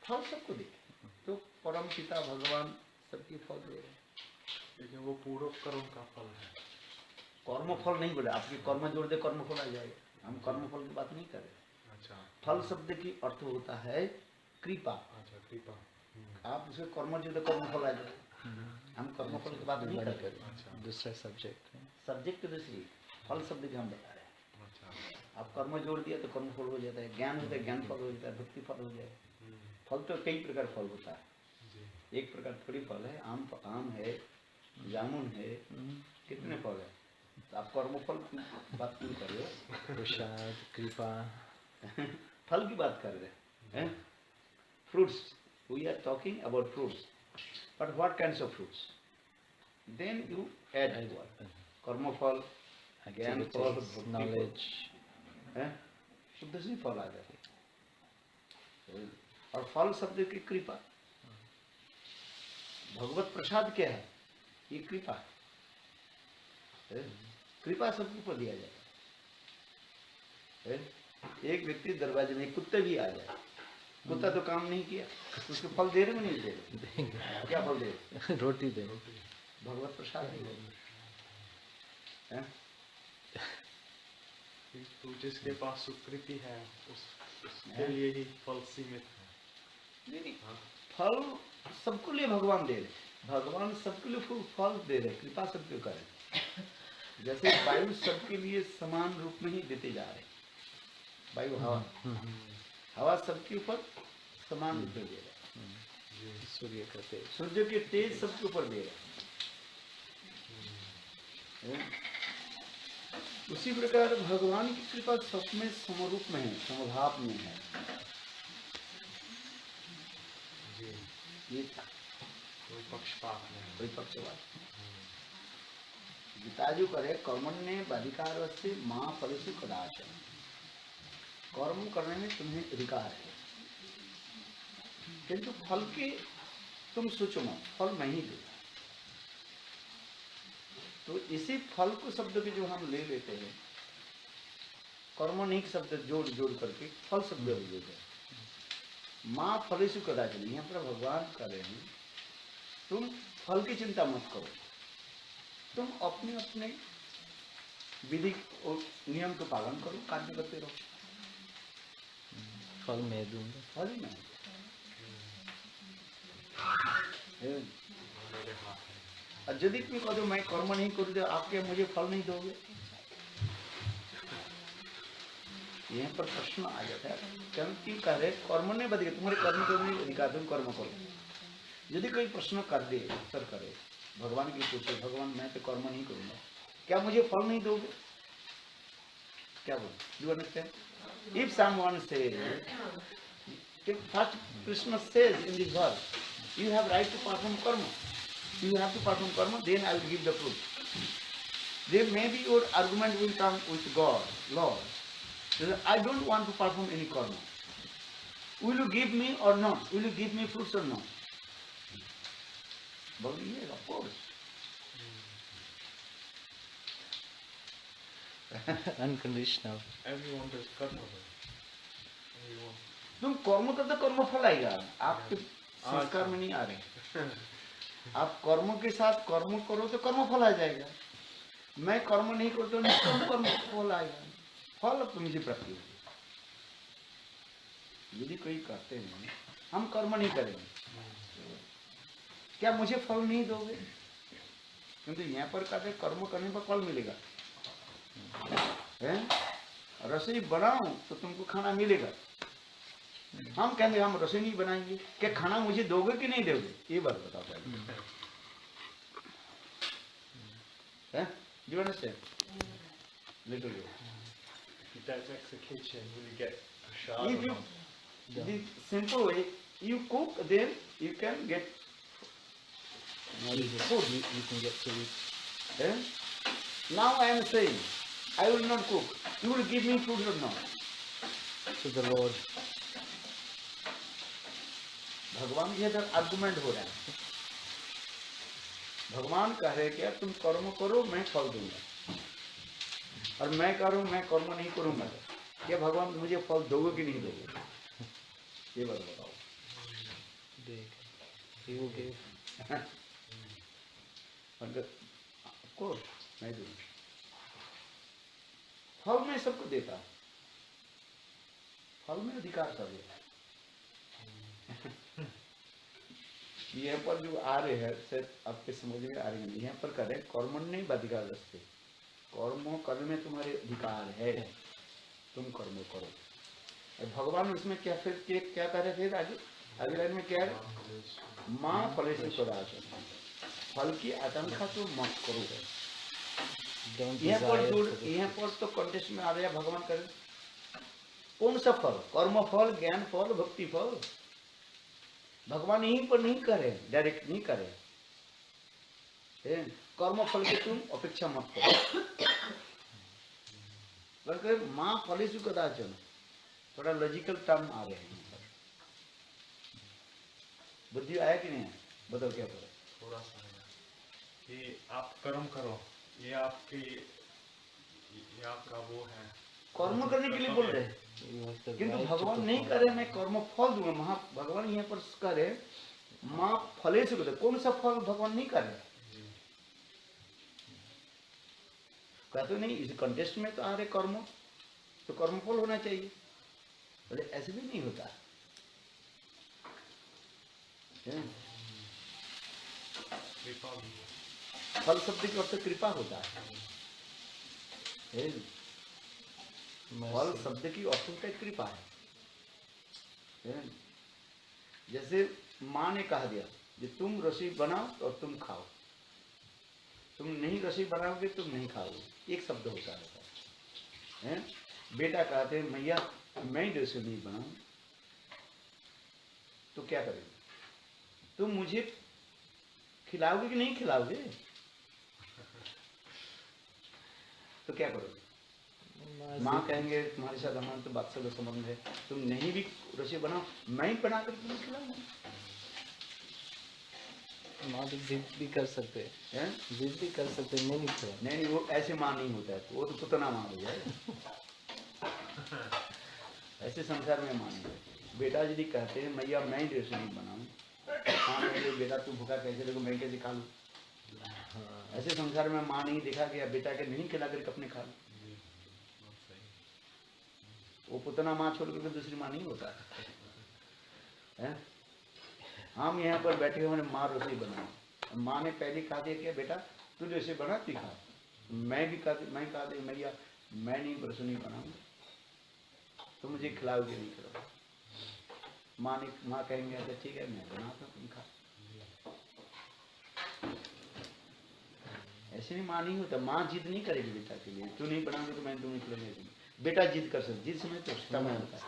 फल सबको देते, तो परम पिता भगवान सबकी फल दे रहे। लेकिन वो पूर्व कर्म का फल है, कर्म फल नहीं बोले, आपके कर्म जोड़ दे कर्म फल आ जाएगा। हम कर्म फल की बात नहीं कर रहे। अच्छा, फल शब्द की अर्थ होता है कृपा। अच्छा कृपा। आप उसके कर्म जोड़ दे कर्म फल आ जाएगा। हम कर्म फल की बात नहीं कर रहे। अच्छा, दूसरा सब्जेक्ट है, सब्जेक्ट दूसरी, फल शब्द की हम बता रहे हैं। अच्छा, आप कर्म जोड़ दिया तो कर्म फल हो जाता है, ज्ञान होता है ज्ञान फल हो जाता है, भक्ति फल हो जाएगा। फल तो कई प्रकार फल होता है, जी, एक प्रकार थोड़ी फल है। आम है, जामुन है, कितने फल है? तो आप कर्म फल की बात क्यों कर रहे हो? प्रसाद कृपा फल की बात कर रहे हैं। Fruits, we are talking about fruits, but what kinds of fruits? Then you add कर्म फल, ज्ञान फल, भक्ति नॉलेज फल, शुद्ध से फल आ जाते। और फल शब्द की कृपा, भगवत प्रसाद क्या है? ये कृपा है। कृपा सबके ऊपर दिया जाता है। एक व्यक्ति दरवाजे में कुत्ते भी आ जाए, कुत्ता तो काम नहीं किया, उसको फल दे रहे नहीं दे रहे? क्या फल दे रहे? रोटी दे, भगवत प्रसाद है। तो जिसके पास सुकृति है उसके लिए ही फल सीमित है। नहीं, फल सबको लिए भगवान दे रहे, भगवान सबके लिए फल दे रहे, कृपा सबके करे। जैसे वायु सबके लिए समान रूप में ही देते जा रहे, वायु हवा सबके ऊपर समान रूप में दे रहे। सूर्य का तेज, सूर्य के तेज सबके ऊपर दे रहे। उसी प्रकार भगवान की कृपा सब में समरूप में है, समभाव में है। ये कोई पक्षपात नहीं, कोई पक्षपात। गीताजु करे कर्मण्य बाधिकार से माँ फलसु कदाचन, कर्म करने में तुम्हें अधिकार है, किंतु फल के तुम सोचो मत, फल मैं ही दूंगा। तो इसी फल को शब्द के जो हम ले लेते हैं, कर्मणिक शब्द जोड़ जोड़ करके फल शब्द हो जाते हैं। माँ फलेषु कदाचन, यहाँ पर भगवान कर रहे हैं तुम फल की चिंता मत करो, तुम अपने अपने विधि और नियम का पालन करो, कार्य करते रहो, फल मैं दूंगा। फल ही नहीं और यदि तुम कहो मैं कर्म नहीं करूँ तो आप क्या मुझे फल नहीं दोगे? यहाँ पर प्रश्न आ जाता है, क्योंकि कह रहे कर्म नहीं बदले, तुम्हारे कर्म करने अधिकार, तुम कर्म करो। यदि कोई प्रश्न कर दे, उत्तर करे, भगवान की पूछे, भगवान मैं तो कर्म नहीं करूंगा, क्या मुझे फल नहीं दोगे? क्या बोलो? Do understand? If someone says, first Krishna says in this verse, you have right to perform karma. You have to perform karma, then I will give the fruit. There may be your argument will come with God, Lord. I don't want to perform any karma. Will you give me or not? Will you give me fruits or not? But yes, of course. Unconditional. Everyone does karma. Everyone. तुम कर्म करते कर्म फल आएगा, आपके संस्कार में नहीं आ रहे। आप कर्म के साथ कर्म करो तो कर्म फल आ जाएगा। मैं कर्म नहीं करता हूँ तो कर्म फल आएगा, फल तो मुझे प्राप्ति होगी। यदि कोई कहते हैं हम कर्म नहीं करेंगे, क्या मुझे फल नहीं दोगे? किंतु यहाँ पर कहते कर्म करने पर फल मिलेगा, हैं? रसोई बनाओ तो तुमको खाना मिलेगा। हम कहेंगे हम रसोई नहीं बनाएंगे, क्या खाना मुझे दोगे कि नहीं दोगे? ये बात बताओ पहले। हैं? Do you understand? Little bit. He dissects the kitchen. Will you get prashad If or you, not? the simple way, you cook, then you can get food. You can get to eat. Eh? Now I am saying, I will not cook. You will give me food or not? To the Lord. भगवान ये इधर argument हो रहा है। भगवान कह रहे कि तुम कर्म करो मैं फल दूंगा, और मैं करूं मैं कर्म नहीं करूंगा, क्या भगवान मुझे फल दोगे कि नहीं दोगे? ये बात बताओ। He will give. कोर्स मैं दूंगा, फल में सबको देता, फल में अधिकार कर देता। यहाँ पर जो आ रहे हैं शायद आपके समझ में आ रही है, यहाँ पर करें कर्मण्य बाधिकार रस्ते, कर्म करने में तुम्हारे अधिकार है, तुम कर्म करो। भगवान उसमें क्या फिर क्या कह रहे थे आगे आगे लाइन में क्या है? माँ फले से कदाच, फल की आकांक्षा तो मत करो। यहाँ पर तो कंटेस्ट में आ रहा है भगवान करे कौन सा फल? कर्म फल, ज्ञान फल, भक्ति फल। भगवान यहीं पर नहीं करे, डायरेक्ट नहीं करे। कर्म फल के तुम अपेक्षा मत करो। माँ फलेषु कदाचन, थोड़ा लॉजिकल टर्म आ रहे हैं। बुद्धि आया कि नहीं? बताओ क्या करो? थोड़ा सा है कि आप कर्म करो, ये आपका वो है। कर्म करने के लिए बोल रहे हैं, किंतु भगवान नहीं करे मैं कर्म फल दूंगा। भगवान यहाँ पर करे माँ फलेषु कदाचन, कौन सा फल भगवान नहीं करे? कहते नहीं इस कंटेस्ट में तो आ रहे कर्म, तो कर्म फल होना चाहिए। बोले ऐसे भी नहीं होता। कृपा भी। फल शब्द के अर्थ कृपा होता है। फल शब्द की अर्थ होता है कृपा है। जैसे माँ ने कहा दिया कि तुम रसोई बनाओ और तुम खाओ, तुम नहीं रसोई बनाओगे तुम नहीं खाओगे, एक शब्द होता है। बेटा कहते हैं मैया मैं रसोई नहीं बनाऊं, तो क्या करेंगे? तुम मुझे खिलाओगे कि नहीं खिलाओगे? तो क्या करोगे? माँ कहेंगे तुम्हारे साथ हमारा तो वात्सल्य संबंध है, तुम नहीं भी रसोई बनाओ, मैं ही बना कर तुम्हें खिलाऊंगा। माँ तो जिद भी कर सकते हैं, जिद भी कर सकते हैं, नहीं खिलाओ। नहीं वो ऐसे माँ नहीं होता है, वो तो पुतना माँ हो जाए। ऐसे संसार में माँ नहीं। बेटा यदि कहते हैं मैया मैं ही रसोई नहीं बनाऊं, हाँ कहेंगे बेटा तू भूखा कैसे देखो मैं कैसे खा लूँ? ऐसे संसार में माँ नहीं देखा गया, बेटा के नहीं खिला करके अपने खा लूँ। वो पुतना माँ छोड़ करके दूसरी माँ नहीं होता है। हम यहाँ पर बैठे हुए माँ रसोई बनाओ, माँ ने पहले कहा दिया क्या बेटा तू रसोई बना तू खा। मैं कहा दे मैया मैं नहीं रसोई नहीं बनाऊंगा, तो मुझे खिलाओगे नहीं खिलाओ। माँ कहेंगे अच्छा ठीक है मैं बनाता हूँ तुम खा। ऐसे भी माँ नहीं होता। माँ जिद नहीं करेगी बेटा के लिए, तू नहीं बनाओगे तो मैं तुम्हें खिलाऊंगी। बेटा जिद कर सकते, जिद समय तो समय होता है,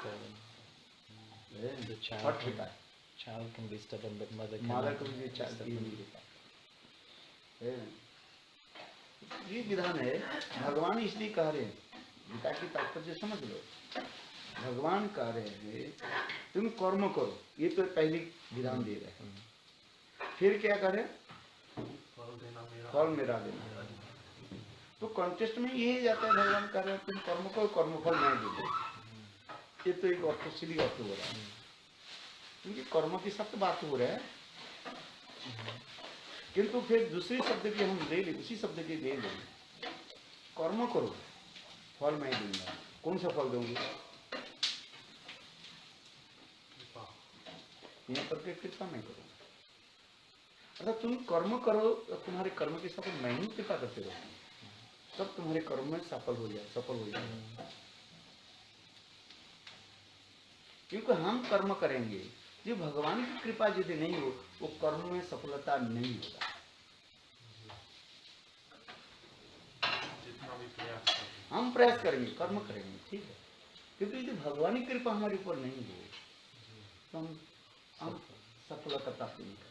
हट होता है। Child can be stubborn, but mother मादा cannot को भी be चाहती stubborn. नहीं देता। ये विधान है, भगवान इसलिए कह रहे हैं, गीता की तात्पर्य समझ लो। भगवान कह रहे हैं तुम कर्म करो, ये तो पहली विधान दे रहे हैं। फिर क्या करें? फल मेरा देना। तो कॉन्टेस्ट में यही जाता है, भगवान कह रहे हैं तुम कर्म करो, कर्मफल मैं दे दो। ये तो एक अर्थ सीधी अर्थ हो रहा है, क्योंकि कर्म की सख्त बात हो रहा है। किंतु फिर दूसरी शब्द की हम ले ले, उसी शब्द की ले लें, कर्म करो फल मैं दूंगा। कौन सा फल दूंगी? यहाँ पर के कृपा मैं करूँ। अर्थात तुम कर्म करो, तुम्हारे कर्म के साथ मैं ही कृपा करते रहो, तब तुम्हारे कर्म में सफल हो जाए। क्योंकि हम कर्म करेंगे, जो भगवान की कृपा यदि नहीं हो, वो कर्म में सफलता नहीं होगा। जितना भी प्रयास करें, हम प्रयास करेंगे, कर्म करेंगे, ठीक है, क्योंकि यदि भगवान की कृपा हमारे ऊपर नहीं हो तो हम सफलता प्राप्त नहीं करेंगे।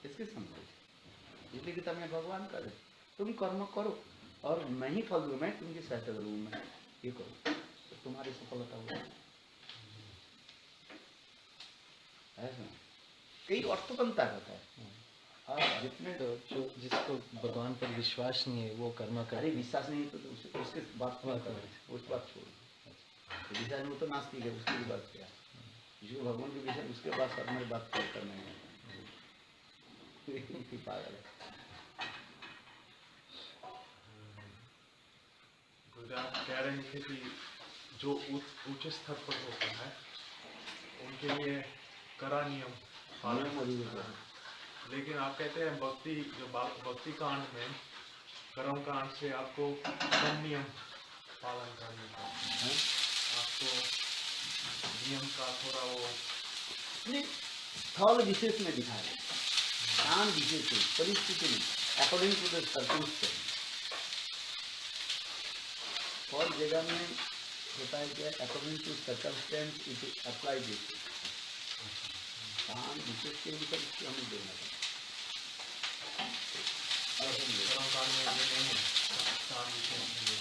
इसके समझ इसलिए गीता में भगवान करे तुम कर्म करो और मैं ही फल दूँ, मैं तुमकी सहायता करूँ, मैं ये करूँ तो तुम्हारी सफलता हो। ऐसा कई अर्थ बनता रहता है। और जितने तो जो जिसको भगवान पर विश्वास नहीं है वो कर्म अरे करे। विश्वास नहीं तो उसके बात उस बात छोड़, विश्वास में वो तो नास्तिक है, उसकी भी बात क्या, जिसको भगवान के विषय उसके बाद हमारी बात करना है। पागल है। गुजरात कह रहे हैं कि जो ऊंचे स्तर पर होता है उनके लिए कड़ा नियम पालन, लेकिन आप कहते हैं भक्ति कांड में, कर्म कांड से आपको कम नियम पालन करने का, आपको नियम का थोड़ा वो स्थल विशेष में दिखाया, स्थान विशेष में, परिस्थिति में, अकॉर्डिंग टू द सर्कमस्टेंस। और जगह में होता है क्या, according to circumstance it apply this. स्थान विशेष के लिए इसको हमें देना है। कर्म कांड में ये नहीं है, स्थान विशेष नहीं है।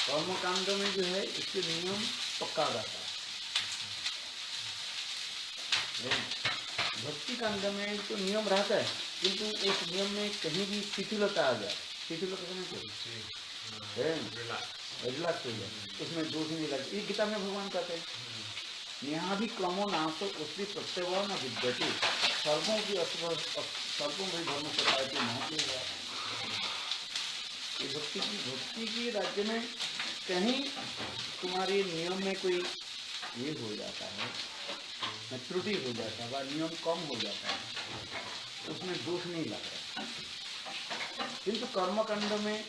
कर्म कांड में जो है इसके नियम पक्का रहता है। भक्ति कांड में तो नियम रहता है, किंतु उस नियम में कहीं भी शिथिलता आ जाए, शिथिलता कहना चाहिए, रिलैक्स हो जाए, उसमें दोष नहीं लगता। ये गीता में भगवान कहते हैं, यहाँ भी क्रमो नाशो उसकी प्रत्यय न विद्यते सर्वों की सर्वों भी धर्म society महत्व है। ये भक्ति की राज्य में कहीं तुम्हारे नियम में कोई ये हो जाता है, त्रुटि हो जाता है, नियम कम हो जाता है, उसमें दोष नहीं लग रहा। किंतु कर्मकांड में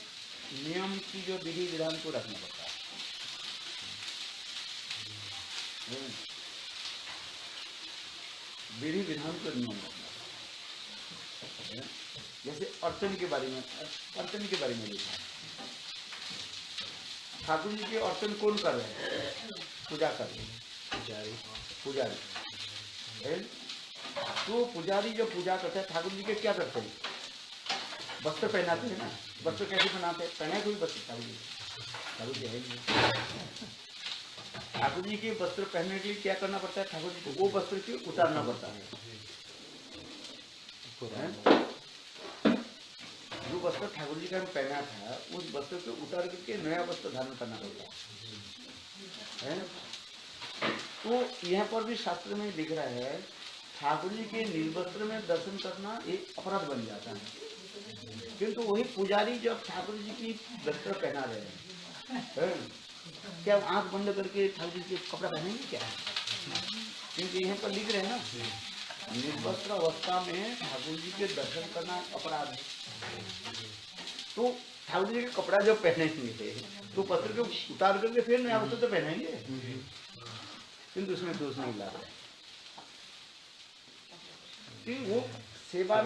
नियम की जो विधि विधान को रखना पड़ता है। विधि विधान को नियम रखना है। जैसे अर्चन के बारे में लिखा, ठाकुर जी के अर्चन कौन कर रहे हैं? पूजा कर रहे हैं, पुजारी। तो पुजारी जो पूजा करते हैं, ठाकुर जी के क्या करते हैं? वस्त्र पहनाते हैं ना। वस्त्र कैसे पहनाते हैं? पहने कोई वस्त्र ठाकुर जी है ही। ठाकुर जी के वस्त्र पहनने के लिए क्या करना पड़ता है? ठाकुर जी को वो वस्त्र क्यों उतारना पड़ता है? जो वस्त्र ठाकुर जी का पहना था, उस वस्त्र को उतार करके नया वस्त्र धारण करना पड़ता है। तो यहाँ पर भी शास्त्र में लिख रहा है, ठाकुर जी के निर्वस्त्र में दर्शन करना एक अपराध बन जाता है। किंतु वही पुजारी जब ठाकुर जी की वस्त्र पहना रहे हैं, क्या आंख बंद करके ठाकुर जी के कपड़ा पहनेंगे क्या? क्योंकि यहाँ पर लिख रहे हैं ना, निर्वस्त्र अवस्था में ठाकुर जी के दर्शन करना अपराध है। तो ठाकुर जी के कपड़ा जब पहनेंगे तो वस्त्र को उतार करके फिर नया वस्त्र तो पहनेंगे, किंतु उसमें दोष नहीं लग रहा। वो सेवा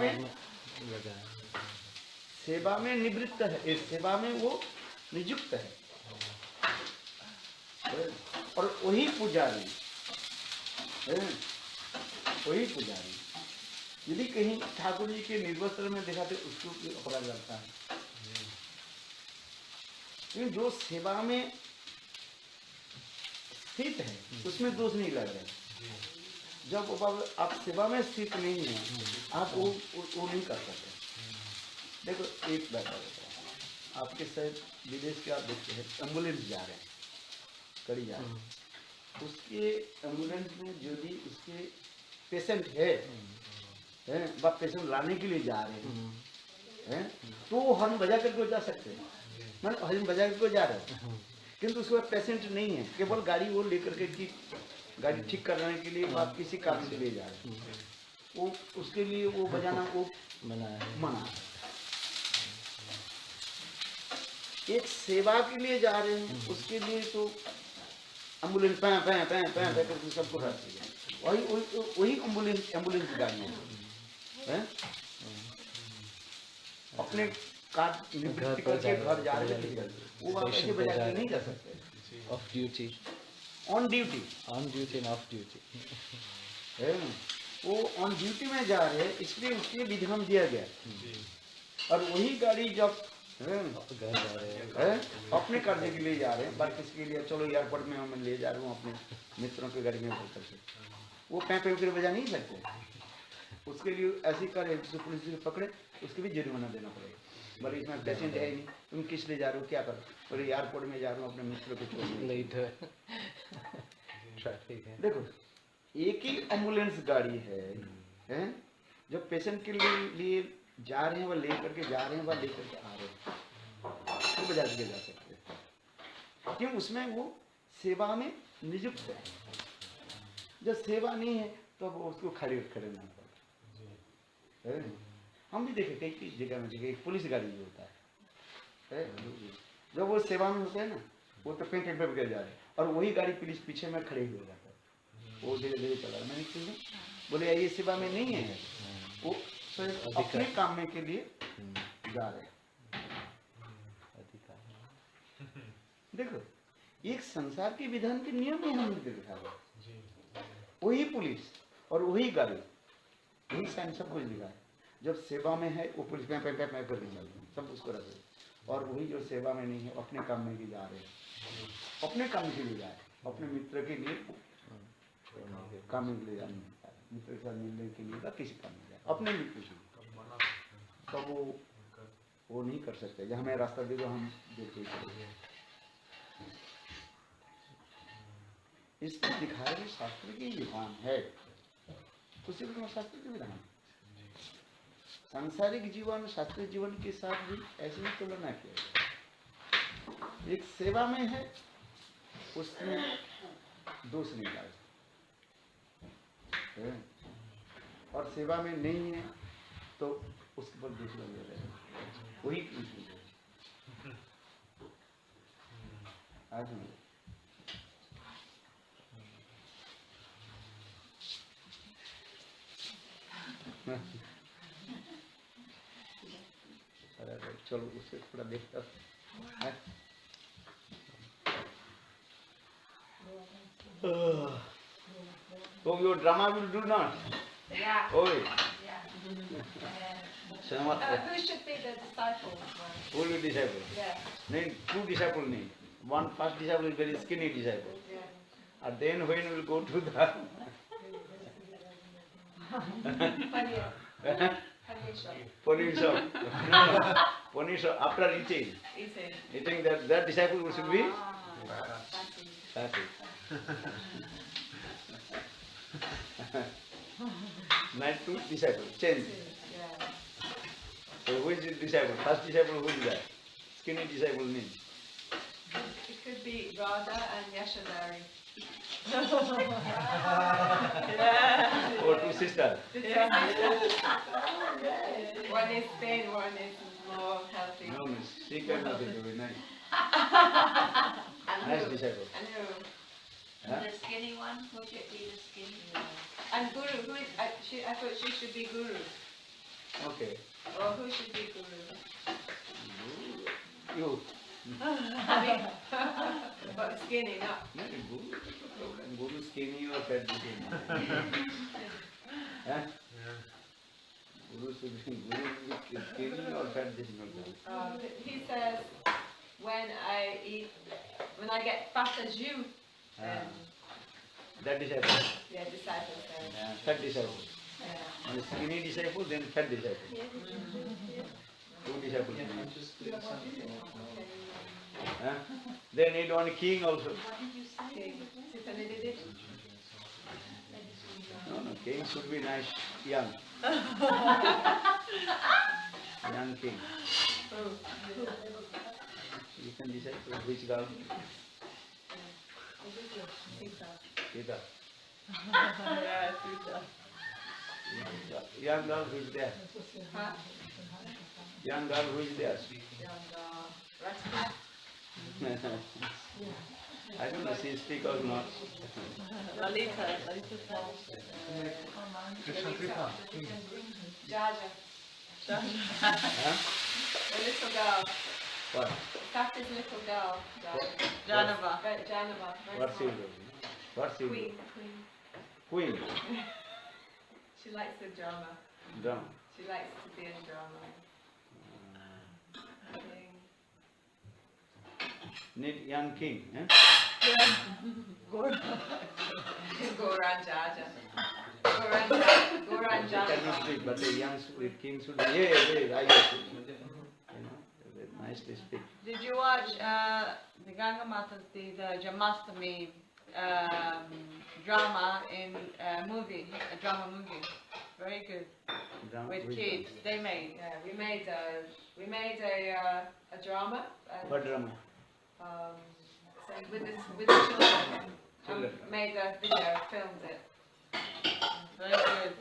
में निवृत्त है, सेवा में वो नियुक्त है। और वही पुजारी यदि कहीं ठाकुर जी के निर्वस्त्र में दिखाते उसको भी अपराध लगता है, लेकिन जो सेवा में स्थित है उसमें दोष नहीं लग रहा है। जब आप सेवा में स्थित नहीं है आप वो नहीं कर सकते। देखो एक बात होता है, आपके शायद विदेश के आप देखते हैं एम्बुलेंस जा रहे हैं, कड़ी जा रहे हैं, उसके एम्बुलेंस में जो भी उसके पेशेंट है वह पेशेंट लाने के लिए जा रहे हैं तो वो हॉर्न बजा करके जा सकते हैं, मतलब हॉर्न बजा करके जा रहे हैं, किंतु उसके बाद पेशेंट नहीं है, केवल गाड़ी वो लेकर के की गाड़ी ठीक करने के लिए आप किसी काम से ले जा रहे हैं, वो उसके लिए वो बजाना वो मना है। एक सेवा के लिए जा रहे हैं उसके लिए तो एम्बुलेंस पैं पैं पैं पैं करके सबको रहती है, वही एम्बुलेंस गाड़ी है। अपने कार निवृत्ति करके घर जा रहे हैं वो आप ऐसे बजा के नहीं जा सकते। Of duty, on duty end of duty है, वो ऑन ड्यूटी में जा रहे हैं इसलिए उसके विधान दिया गया। और वही गाड़ी जब घर जा रहे हैं, अपने कार्य के लिए जा रहे हैं, बात किसके लिए, चलो एयरपोर्ट में मैं ले जा रहा हूँ अपने मित्रों की गाड़ी में भर करके, वो पैं पैं करके बजा नहीं सकते। उसके लिए ऐसी करे पुलिस से पकड़े उसके भी जुर्माना देना पड़ेगा। बोले इसमें पेशेंट है ही नहीं, तुम किस लिए जा रहे हो, क्या करो, बोले एयरपोर्ट में जा रहा हूँ अपने मित्रों को छोड़ने। लेट है ट्रैफिक है। देखो एक ही एम्बुलेंस गाड़ी है जो पेशेंट के लिए जा रहे हैं, वह लेकर के जा रहे हैं, वह लेकर के आ रहे हैं, तो बजा के जा सकते हैं, क्यों उसमें वो सेवा में नियुक्त है। जब सेवा नहीं है तो वो उसको खड़े रहना पड़ता है। हम भी देखे कई जगह में जगह एक पुलिस गाड़ी जो होता है जब वो सेवा में होते हैं ना, वो तो पेंट पे जा रहे हैं और वही गाड़ी पुलिस पीछे में खड़े हुए जाता है, वो धीरे धीरे चला रहा। मैंने क्यों बोले ये सेवा में नहीं है, वो अपने काम में के लिए जा रहे हैं। देखो एक संसार के विधान के नियम में हम दिखा रहे, वही पुलिस और वही गाड़ी, वही साइन सब कुछ दिखा है। जब सेवा में है वो पुलिस में करके चलते सब उसको रखे, और वही जो सेवा में नहीं है अपने काम में भी जा रहे हैं, अपने काम के लिए जा रहे हैं, अपने मित्र के लिए काम के लिए जाने, मित्र के साथ मिलने के लिए या किसी काम में जाए, अपने मित्र के लिए, तब वो नहीं कर सकते। जब हमें रास्ता दे दो हम देखते चलेंगे। इसको दिखाए हुए शास्त्र के विधान है, तो सिर्फ शास्त्र के विधान। सांसारिक जीवन शास्त्रीय जीवन के साथ भी ऐसी ही तुलना किया। एक सेवा में है उसमें दोष नहीं डाल, और सेवा में नहीं है तो उसके पर दोष लग रहे हैं, वही आज चलो उससे थोड़ा देखता है। So your drama will do not. Yeah. Oi. Yeah. So Who should be the disciple? who will disciple? Yeah. No, two disciple need. One first disciple is very skinny disciple. Yeah. And then when we will go to the Paneer shop. Paneer shop after eating that disciple should be fatty. Night two disciple change. Yeah. So who is the disciple? First disciple who is that? Skinny disciple means. It could be Radha and Yashodhari. Or two sisters. One is thin, one is more healthy. No, miss. She cannot be very nice. And Nice who? disciple. And who? Huh? The skinny one, who should be the skinny one? And Guru, who is, I thought she should be Guru. Okay. Or who should be Guru? You. But skinny, not. No, Guru skinny or fat skinny. Huh? should be cleaning or fat decimal? He says, when I get fat as you, then That disciple. yeah, disciple says. Fat disciple. Yeah. And skinny disciple, then fat disciple. Two disciples. They need one king also. Okay. Sitani did it. No, king should be nice, young. Young king. You can decide which girl. Sita. Yeah, Sita. Young girl who is there. Huh? Young girl who is there. Rajput. I don't know she speak or not. Lalita. Krishna कृपा Jaja. Huh? The little girl. What? Tata's little girl. Janava. Janava. What she do? What she do? Queen. Queen. She likes the drama. Drum. She likes to be in drama. King. Need young king. Eh? Goran Jaja. Goran She cannot Jaja. speak, but the young king should be. Hey, I get it. You know, nicely speak. Did you watch the Ganga Matas did the Jamastami drama in a drama movie? Very good. Drum, With which kids, they made. Yeah, we made a drama. And, What drama? so with the children. Children. Made a video, filmed it. Very good.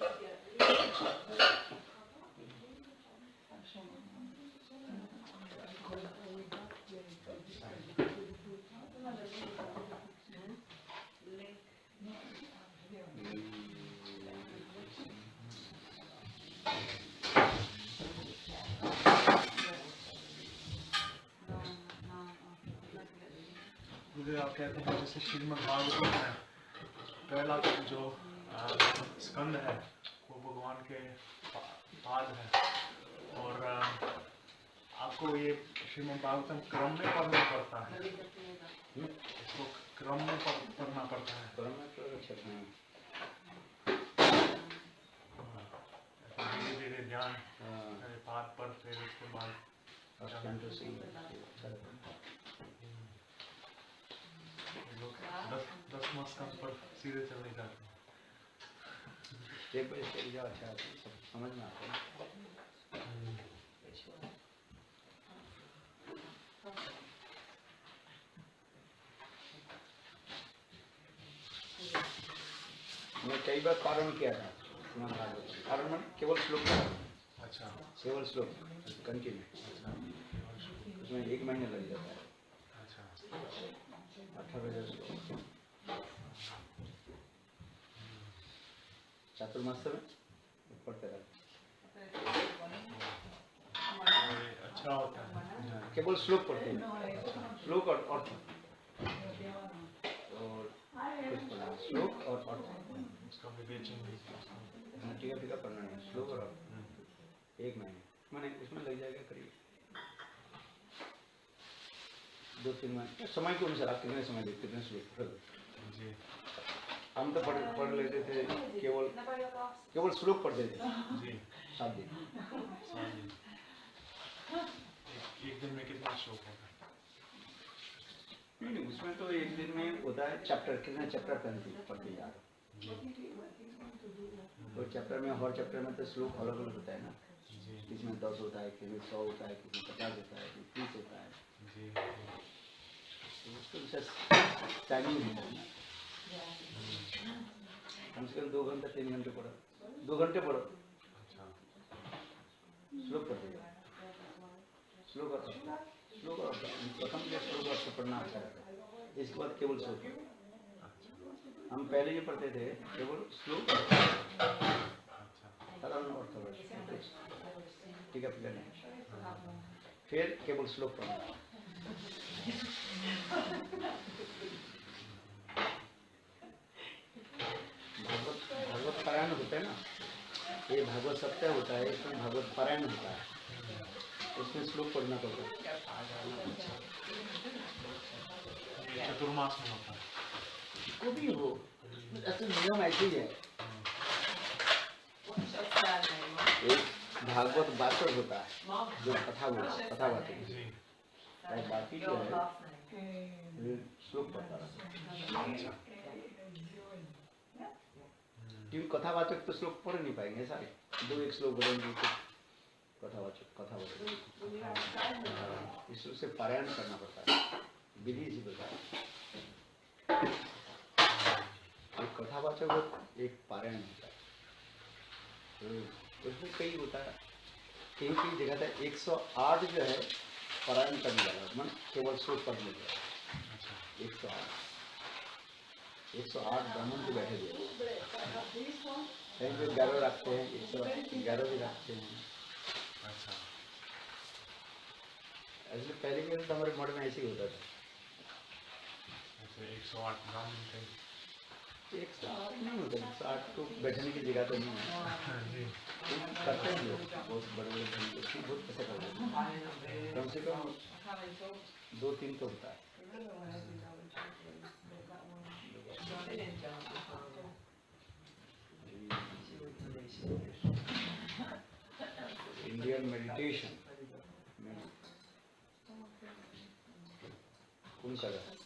मुझे आप कहते हैं जैसे श्रीमद् भागवतम है पहला जो स्कंद है वो भगवान के पाद है और आपको ये श्रीमद् भागवतम क्रम में पढ़ना पड़ता है इसको क्रम में पढ़ना पड़ता है धीरे धीरे ध्यान पाद पर फिर उसके बाद लोग 10 स्कंद पर सीधे चलने जाते हैं स्टेप बाय स्टेप जाओ अच्छा सब समझ में आता है मैं कई बार पारण किया था पारण में केवल श्लोक अच्छा केवल श्लोक कंटिन्यू उसमें 1 महीने लग जाता है अच्छा 18,000 श्लोक चातुर्मास में पढ़ते रहते अच्छा होता है केवल श्लोक पढ़ते हैं श्लोक और अर्थ और कुछ पढ़ना श्लोक और अर्थ उसका विवेचन भी टीका पढ़ना है श्लोक और अर्थ 1 महीने मैंने इसमें लग जाएगा करीब 2-3 महीने समय के अनुसार आप कितने समय देखते कितने श्लोक पढ़ोगे जी हम तो पढ़ लेते थे केवल श्लोक पढ़ते थे जी 7 दिन एक दिन में कितना श्लोक होगा नहीं उसमें तो एक दिन में होता है चैप्टर कितना चैप्टर पढ़ते जा रहे तो चैप्टर में हर चैप्टर में तो श्लोक अलग अलग होता है ना किसमें 10 होता है किसमें 100 होता है किसमें 50 होता है किसमें 30 होता है जी तो उसको टाइमिंग होता है कम से कम 2 घंटे 3 घंटे पढ़ो 2 घंटे पढ़ो अच्छा श्लोक पढ़ते जाओ श्लोक और प्रथम के श्लोक और पढ़ना अच्छा रहता है इसके बाद केवल श्लोक हम पहले जो पढ़ते थे केवल श्लोक साधारण अर्थ ठीक है फिर केवल श्लोक पढ़ना भागवत पारायण होता है ना ये भागवत सप्ताह होता है, इसमें भागवत पारायण होता है, उसमें श्लोक पढ़ना पड़ता है। ये चतुर्मास में होता है। को भी हो, ऐसे नियम ऐसे ही है। एक भागवत वाचक होता है जो कथा बोलता है, कथा वाचक, जी। और बाकी जो है ये श्लोक पढ़ता है। क्योंकि कथावाचक तो श्लोक पढ़ नहीं पाएंगे सारे, दो एक श्लोक बोलेंगे तो कथावाचक इसमें से पारायण करना पड़ता है, विधि से बताया। एक कथावाचक हो, एक पारायण होता है। तो उसमें कई होता है, कई कई जगह था 108 जो है पारायण करने वाला, मन केवल श्लोक पढ़ने का 108 ब्राह्मण को बैठे हुए, कहीं पे 11 रखते हैं, 111 भी रखते हैं। अच्छा। ऐसे पहले के तो हमारे मठ में ऐसे ही होता था। ऐसे 108 ब्राह्मण थे। 108 नहीं होता, 108 तो बैठने की जगह तो नहीं है। जी। करते हैं लोग, बहुत बड़े बड़े धनी लोग बहुत पैसा करते हैं, कम से कम 2-3 तो होता है। इंडियन मेडिटेशन कौन कर रहा है?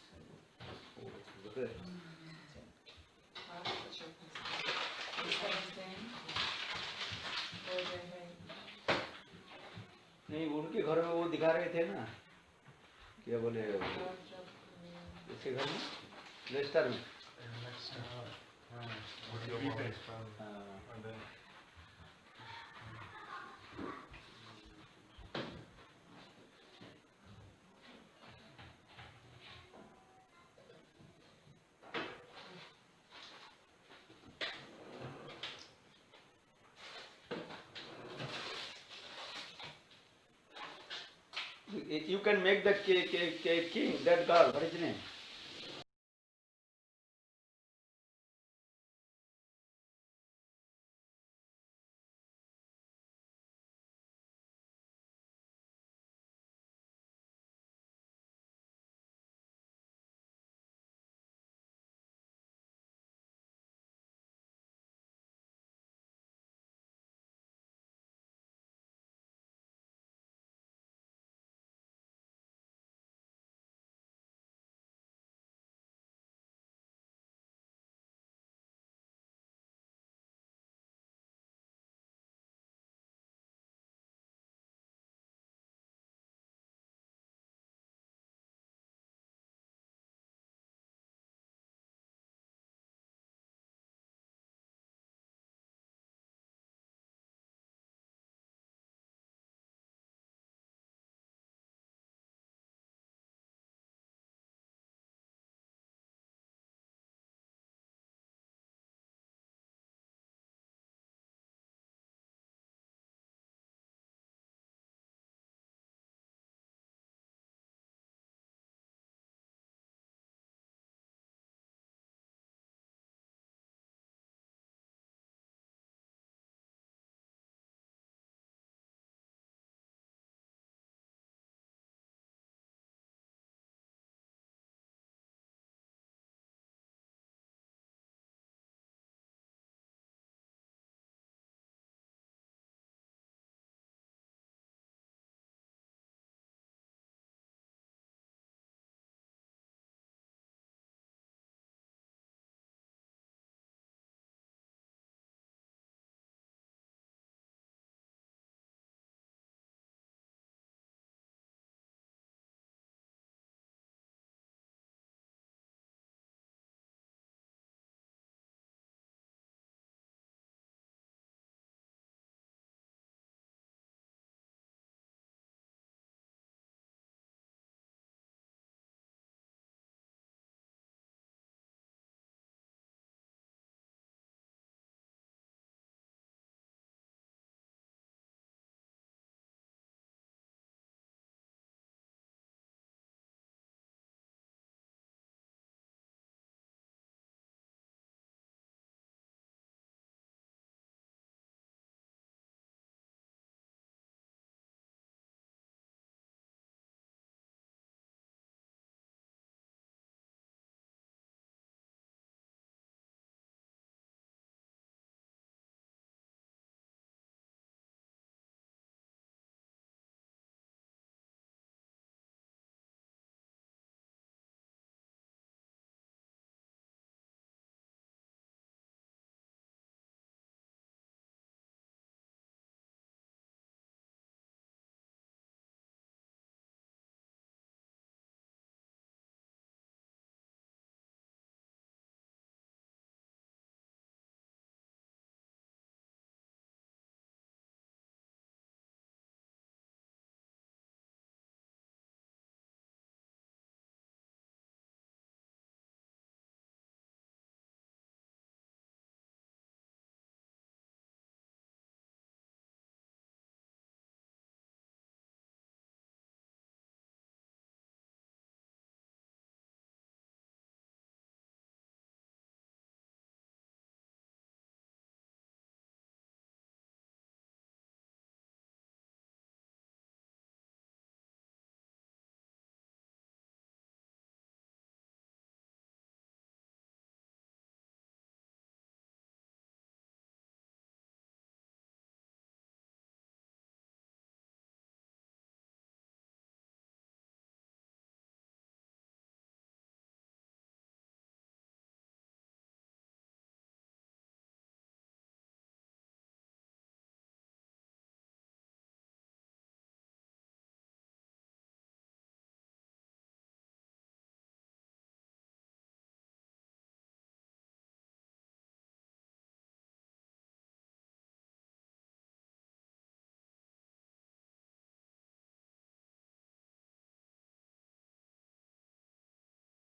नहीं, उनके घर में वो दिखा रहे थे ना, क्या बोले इसके घर में, लेस्टर में। You can make the king, that girl, what is his name?